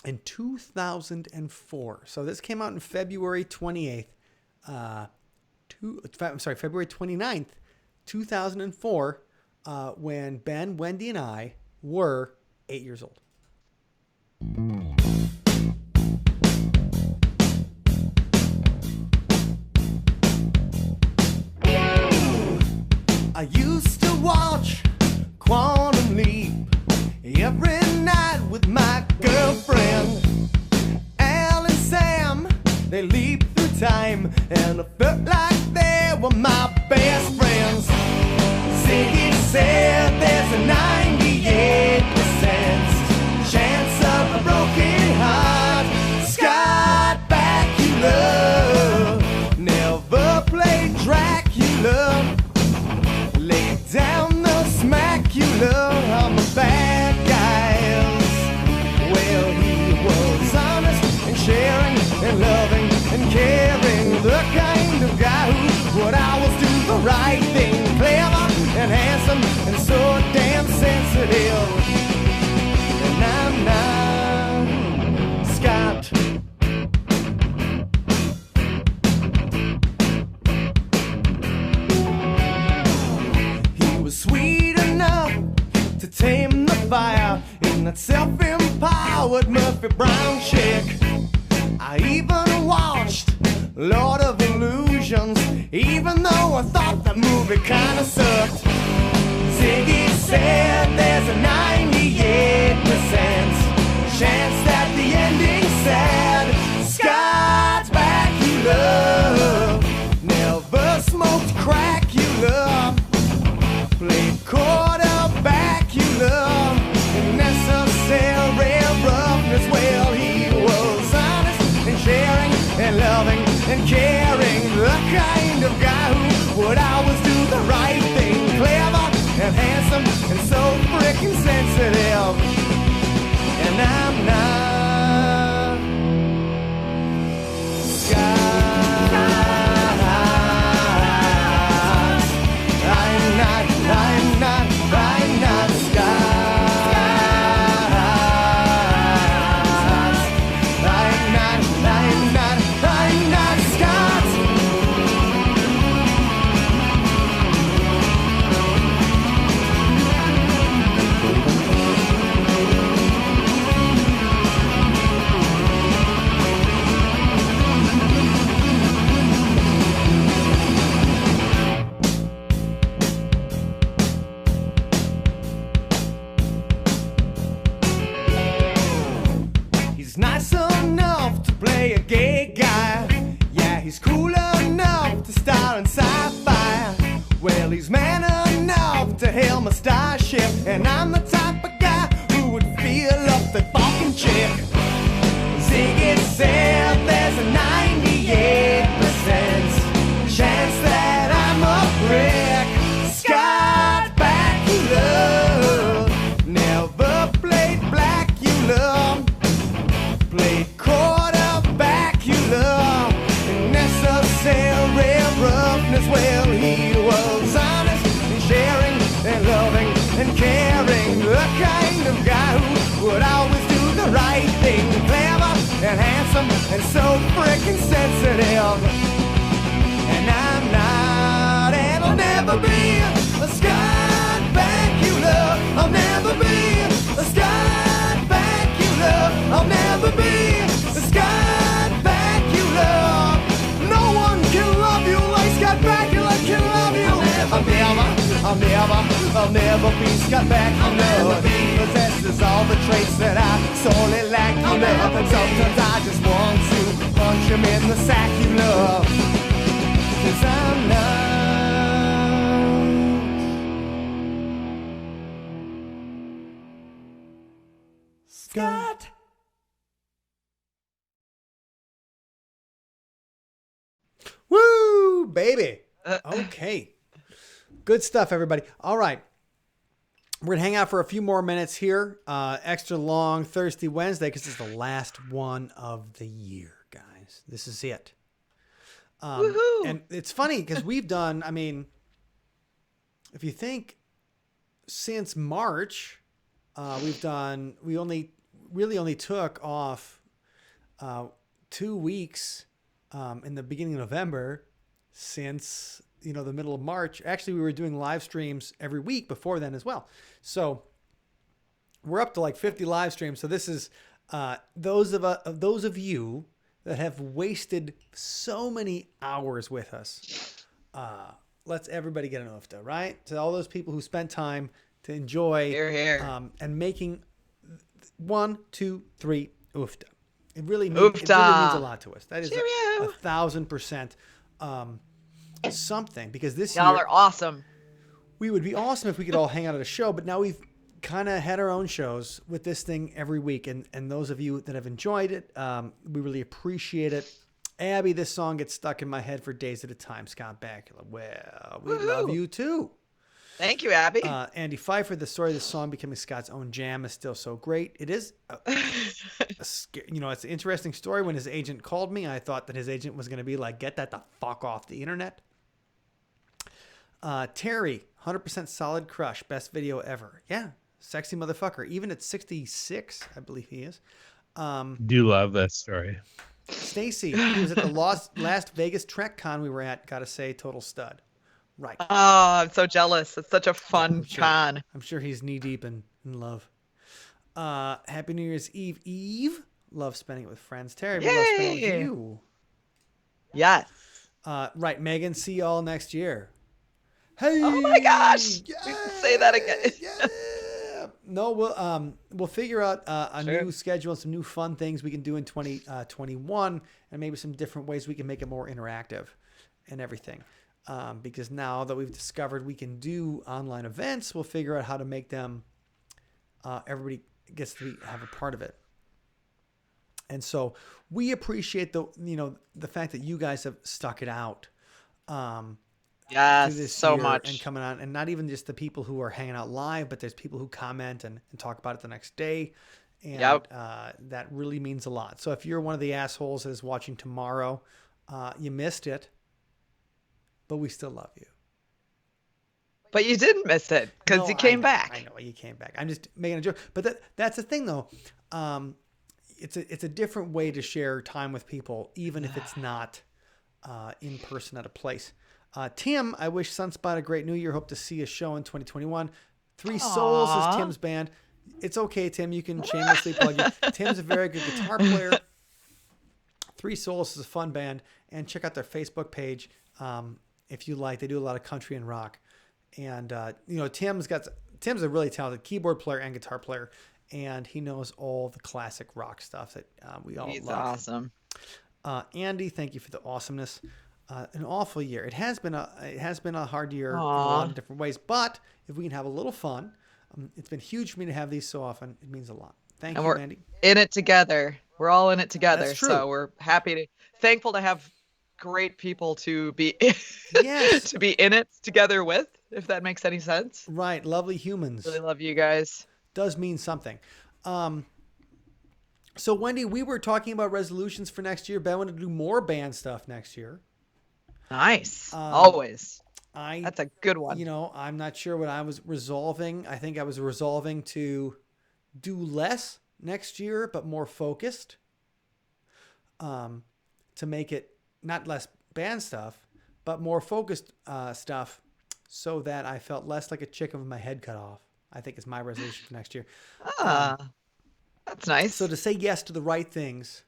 S2: in 2004. So this came out in February 28th. February 29th, 2004, when Ben, Wendy, and I were 8 years old.
S1: I used to watch Quantum Leap every night with my girlfriend. Al and Sam, they leap through time, and I felt like they were my best friends. Ziggy said there's a 98% chance of a broken heart. Scott Bakula never played Dracula. Lay down the smackula on the bad guys. Well, he was honest and sharing and loving and caring, the kind of guy who would always do the right thing, clever and handsome and so damn sensitive. And I'm not Scott. Sweet enough to tame the fire in that self-empowered Murphy Brown chick. I even watched Lord of Illusions, even though I thought that movie kinda sucked. Ziggy said there's a 98% chance that the ending's sad. Scott's Bakula never smoked crack, you love. Played quarterback, you love, and necessary roughness. Well, he was honest and sharing and loving and caring, the kind of guy who would always do the right thing, clever and handsome and so freaking sensitive. And I'm not Scott. I'm not Scott. I'm not Scott. He's nice enough to play a gay guy. Yeah, he's cool enough to star in sci-fi. Well, he's man enough to hail my starship, and I'm the type of guy who would feel up the fucking chick. Ziggy said there's a 98% chance that I'm a prick. Scott Bakula never played Blackula. Played quarterback, you love, and necessary roughness. Well, he was honest and sharing and loving and caring, the kind of guy who would always do
S4: the right thing, clever and handsome and so freaking sensitive. And I'm not, and I'll never be a scumbag. I'll never be a scumbag. I'll never be a scumbag. No one can love you like Scott Bakula can love you. I'll never be Scott Bakula. Possesses all the traits that I sorely lack. Sometimes I just want to punch him in the sack. 'Cause I'm not Scott.
S2: Woo, baby. Okay. Good stuff, everybody. All right. We're going to hang out for a few more minutes here. Extra long Thirsty Wednesday because it's the last one of the year, guys. This is it. And it's funny because we've done, I mean, if you think since March, we really only took off 2 weeks in the beginning of November since, the middle of March. Actually, we were doing live streams every week before then as well. So we're up to like 50 live streams. So this is those of you that have wasted so many hours with us. Let's everybody get an UFTA, right? To all those people who spent time to enjoy and making 1, 2, 3 UFTA. It really means a lot to us. That is 1,000% something, because this
S6: Y'all
S2: year
S6: are awesome.
S2: we would be awesome if we could all hang out at a show, but now we've kind of had our own shows with this thing every week, and those of you that have enjoyed it, we really appreciate it. Abby, this song gets stuck in my head for days at a time. Scott Bakula, well, we love you too.
S6: Thank you, Abby.
S2: Andy Pfeiffer, the story of the song becoming Scott's own jam is still so great. It is, it's an interesting story. When his agent called me, I thought that his agent was going to be like, get that the fuck off the internet. Terry, 100% solid crush. Best video ever. Yeah. Sexy motherfucker. Even at 66, I believe he is.
S3: Do love that story.
S2: Stacy, he was at the last Vegas Trek Con we were at. Gotta say, total stud. Right.
S6: Oh, I'm so jealous. It's such a fun con.
S2: I'm sure he's knee deep in love. Happy New Year's Eve. Love spending it with friends. Terry, we love spending it with you.
S6: Yes.
S2: Right, Megan, see y'all next year. Hey.
S6: Oh my gosh. Yeah, we can say that again.
S2: Yeah. No, we'll figure out a new schedule and some new fun things we can do in 2021, and maybe some different ways we can make it more interactive and everything. Because now that we've discovered we can do online events, we'll figure out how to make them, everybody gets to have a part of it. And so we appreciate the fact that you guys have stuck it out.
S6: Yes,
S2: this
S6: so
S2: year
S6: much.
S2: and coming on, and not even just the people who are hanging out live, but there's people who comment and talk about it the next day. And that really means a lot. So if you're one of the assholes that is watching tomorrow, you missed it, but we still love you.
S6: But you didn't miss it because you came back.
S2: I know you came back. I'm just making a joke. But that's the thing, though. It's a different way to share time with people, even if it's not in person at a place. Tim, I wish Sunspot a great new year. Hope to see a show in 2021. Three Souls is Tim's band. It's okay, Tim. You can shamelessly plug it. Tim's a very good guitar player. Three Souls is a fun band. And check out their Facebook page if you like. They do a lot of country and rock. And, Tim's a really talented keyboard player and guitar player. And he knows all the classic rock stuff that we all love.
S6: He's awesome.
S2: Andy, thank you for the awesomeness. An awful year. It has been a hard year in a lot of different ways, but if we can have a little fun, it's been huge for me to have these so often. It means a lot. Thank you, Andy.
S6: In it together. We're all in it together.
S2: That's true.
S6: So we're thankful to have great people to be to be in it together with, if that makes any sense.
S2: Right. Lovely humans.
S6: Really love you guys.
S2: Does mean something. So Wendy, we were talking about resolutions for next year. Ben wanted to do more band stuff next year.
S6: Nice. Always. That's a good one.
S2: I'm not sure what I was resolving. I think I was resolving to do less, next year, but more focused. To make it not less band stuff, but more focused stuff, so that I felt less like a chicken with my head cut off. I think is my resolution for next year.
S6: That's nice.
S2: So to say yes to the right things,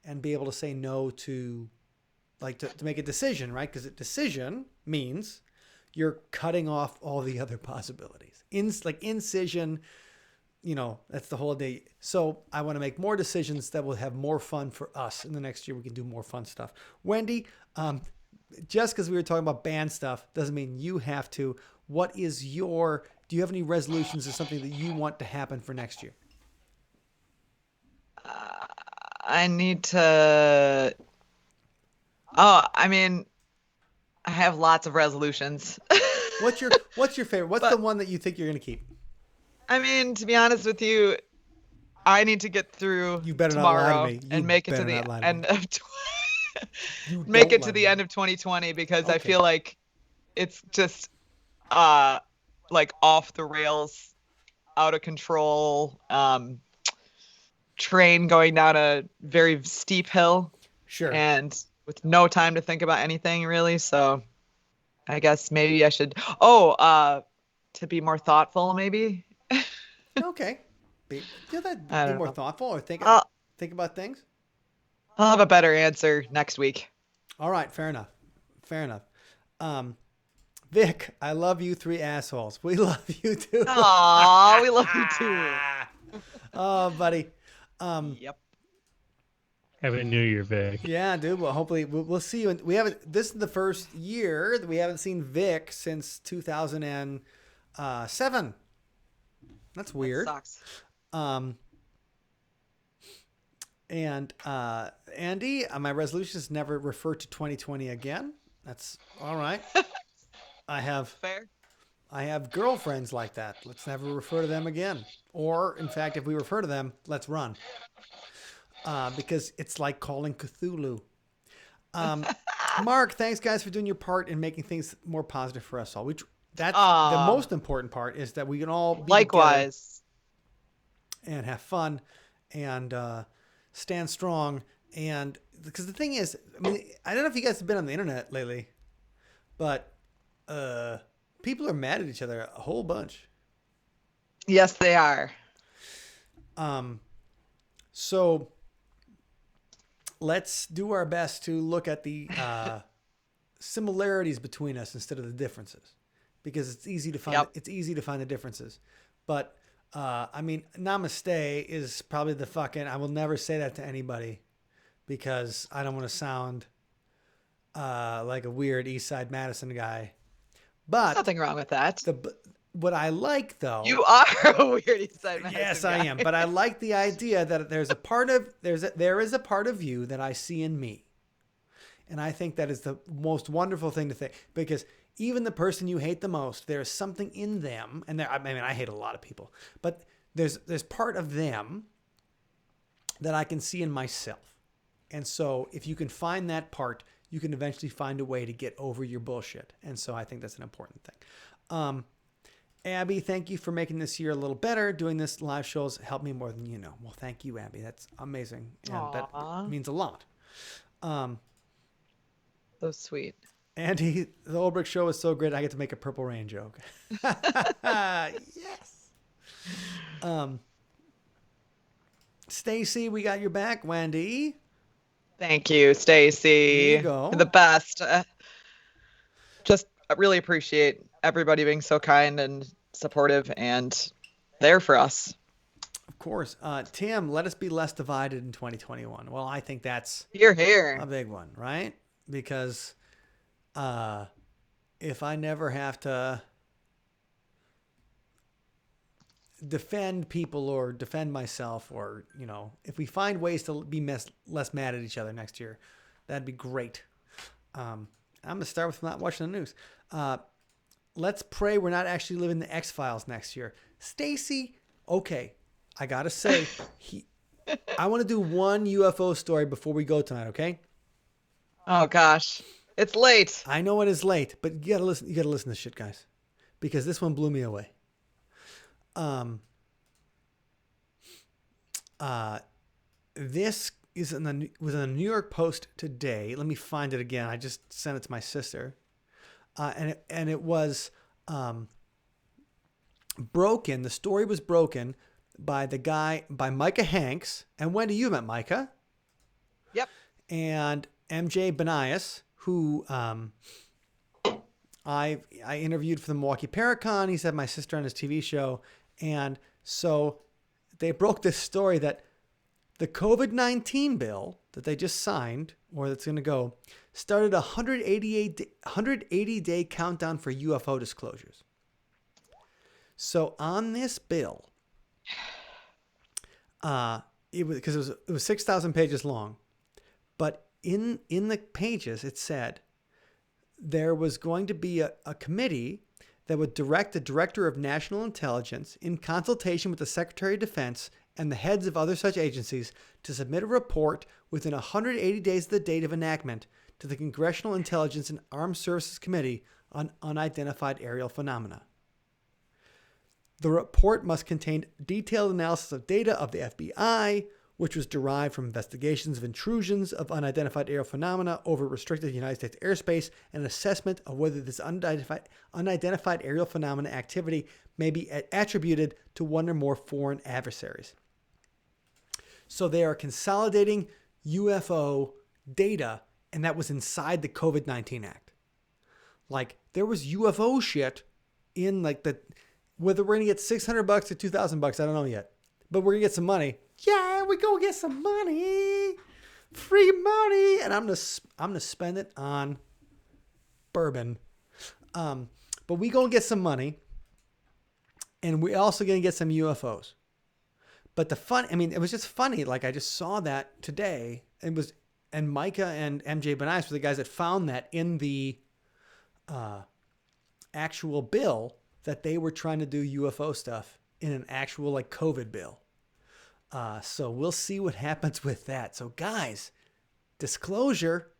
S2: and be able to say no to, like to make a decision, right? Because a decision means you're cutting off all the other possibilities. Incision. That's the whole day. So I want to make more decisions that will have more fun for us in the next year. We can do more fun stuff. Wendy, just because we were talking about band stuff doesn't mean you have to. Do you have any resolutions or something that you want to happen for next year?
S6: I need to. I have lots of resolutions.
S2: What's your favorite? What's the one that you think you're going to keep?
S6: To be honest with you, I need to get through
S2: You better not lie to
S6: tomorrow
S2: me.
S6: and make it to the end of
S2: You
S6: make
S2: don't
S6: it
S2: lie
S6: to the
S2: me.
S6: end of 2020 because I
S2: Okay.
S6: feel like it's just like off the rails, out of control, train going down a very steep hill
S2: Sure.
S6: and with no time to think about anything really. So I guess maybe I should to be more thoughtful maybe.
S2: Okay. Be
S6: I don't
S2: more
S6: know.
S2: thoughtful or think about things.
S6: I'll have a better answer next week.
S2: All right. Fair enough. Vic, I love you three assholes. We love you too.
S6: Aw, we love you too.
S2: Oh, buddy.
S6: Yep.
S3: Happy New Year, Vic.
S2: Yeah, dude. Well, hopefully we'll see you. This is the first year that we haven't seen Vic since 2007. That's weird.
S6: That sucks.
S2: And Andy, my resolution is never refer to 2020 again. That's all right. I have girlfriends like that. Let's never refer to them again. Or, in fact, if we refer to them, let's run. Because it's like calling Cthulhu. Mark, thanks, guys, for doing your part in making things more positive for us all. That's the most important part, is that we can all be
S6: Likewise.
S2: together and have fun and stand strong. And because the thing is, I don't know if you guys have been on the internet lately, but people are mad at each other a whole bunch.
S6: Yes, they are.
S2: So let's do our best to look at the similarities between us instead of the differences, because it's easy to find.
S6: Yep.
S2: It's easy to find the differences. But namaste is probably the fucking. I will never say that to anybody, because I don't want to sound like a weird East Side Madison guy. But
S6: Nothing wrong with that.
S2: what I like, though,
S6: You are a weird East Side Madison
S2: yes,
S6: guy.
S2: I am. But I like the idea that there is a part of you that I see in me, and I think that is the most wonderful thing to think, because even the person you hate the most, there is something in them, and I hate a lot of people, but there's part of them that I can see in myself, and so if you can find that part, you can eventually find a way to get over your bullshit, and so I think that's an important thing. Abby, thank you for making this year a little better. Doing this live shows helped me more than you know. Well, thank you, Abby. That's amazing. And that means a lot.
S6: So sweet.
S2: Andy, the Olbrich show is so great, I get to make a Purple Rain joke. Yes. Stacy, we got your back. Wendy.
S6: Thank you, Stacy.
S2: There you go.
S6: You're the best. Just really appreciate everybody being so kind and supportive and there for us.
S2: Of course. Tim, let us be less divided in 2021. Well, I think that's
S6: Here.
S2: a big one, right? Because if I never have to defend people or defend myself, or, if we find ways to be less mad at each other next year, that'd be great. I'm going to start with not watching the news. Let's pray we're not actually living the X-Files next year. Stacy, okay, I got to say, I want to do one UFO story before we go tonight, okay?
S6: Oh gosh. It's late.
S2: I know it is late, but you gotta listen to this shit, guys, because this one blew me away. This is was in the New York Post today. Let me find it again. I just sent it to my sister, and it was broken. The story was broken by by Micah Hanks. And Wendy, you met Micah.
S6: Yep.
S2: And MJ Benias, who I interviewed for the Milwaukee Paracon. He's had my sister on his TV show. And so they broke this story that the COVID-19 bill that they just signed, or that's going to go, started a 180-day countdown for UFO disclosures. So on this bill, it was 6,000 pages long, but in the pages it said there was going to be a committee that would direct the Director of National Intelligence, in consultation with the Secretary of Defense and the heads of other such agencies, to submit a report within 180 days of the date of enactment to the Congressional Intelligence and Armed Services Committee on Unidentified Aerial Phenomena. The report must contain detailed analysis of data of the FBI, which was derived from investigations of intrusions of unidentified aerial phenomena over restricted United States airspace, and an assessment of whether this unidentified aerial phenomena activity may be attributed to one or more foreign adversaries. So they are consolidating UFO data, and that was inside the COVID-19 Act. Like, there was UFO shit in whether we're going to get $600 or $2,000, I don't know yet. But we're going to get some money. Yeah, we go get some money. Free money. And I'm gonna spend it on bourbon. But we going to get some money. And we're also going to get some UFOs. But it was just funny. Like, I just saw that today. And Micah and MJ Benias were the guys that found that in the actual bill, that they were trying to do UFO stuff in an actual COVID bill. So we'll see what happens with that. So guys, disclosure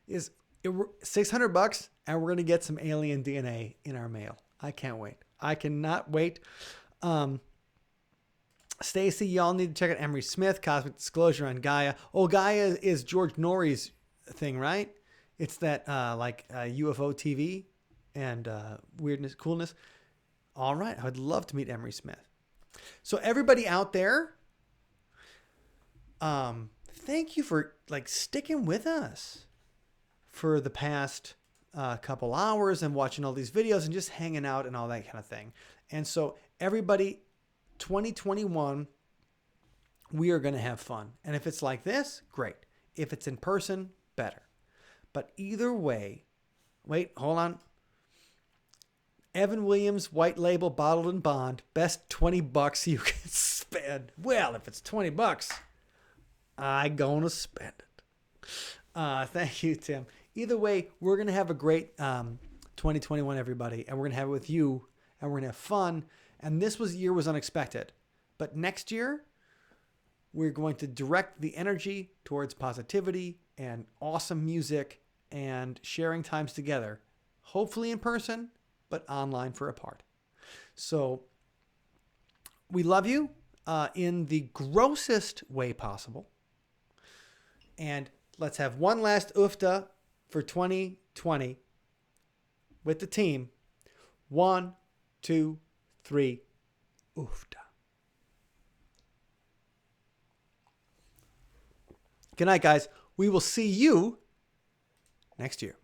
S2: is $600, and we're going to get some alien DNA in our mail. I can't wait. I cannot wait. Stacy, y'all need to check out Emery Smith, Cosmic Disclosure on Gaia. Oh, Gaia is George Norrie's thing, right? It's that UFO TV and weirdness, coolness. All right. I would love to meet Emery Smith. So everybody out there, thank you for sticking with us for the past couple hours and watching all these videos and just hanging out and all that kind of thing. And so everybody, 2021, we are going to have fun. And if it's like this, great. If it's in person, better. But either way, wait, hold on. Evan Williams, White Label, Bottled and Bond, best $20 you can spend. Well, if it's $20, I gonna spend it. Thank you, Tim. Either way, we're gonna have a great 2021, everybody, and we're gonna have it with you, and we're gonna have fun. And this year was unexpected, but next year we're going to direct the energy towards positivity and awesome music and sharing times together, hopefully in person, but online for a part. So we love you in the grossest way possible. And let's have one last oofta for 2020 with the team. 1, 2, 3, oofta. Good night, guys. We will see you next year.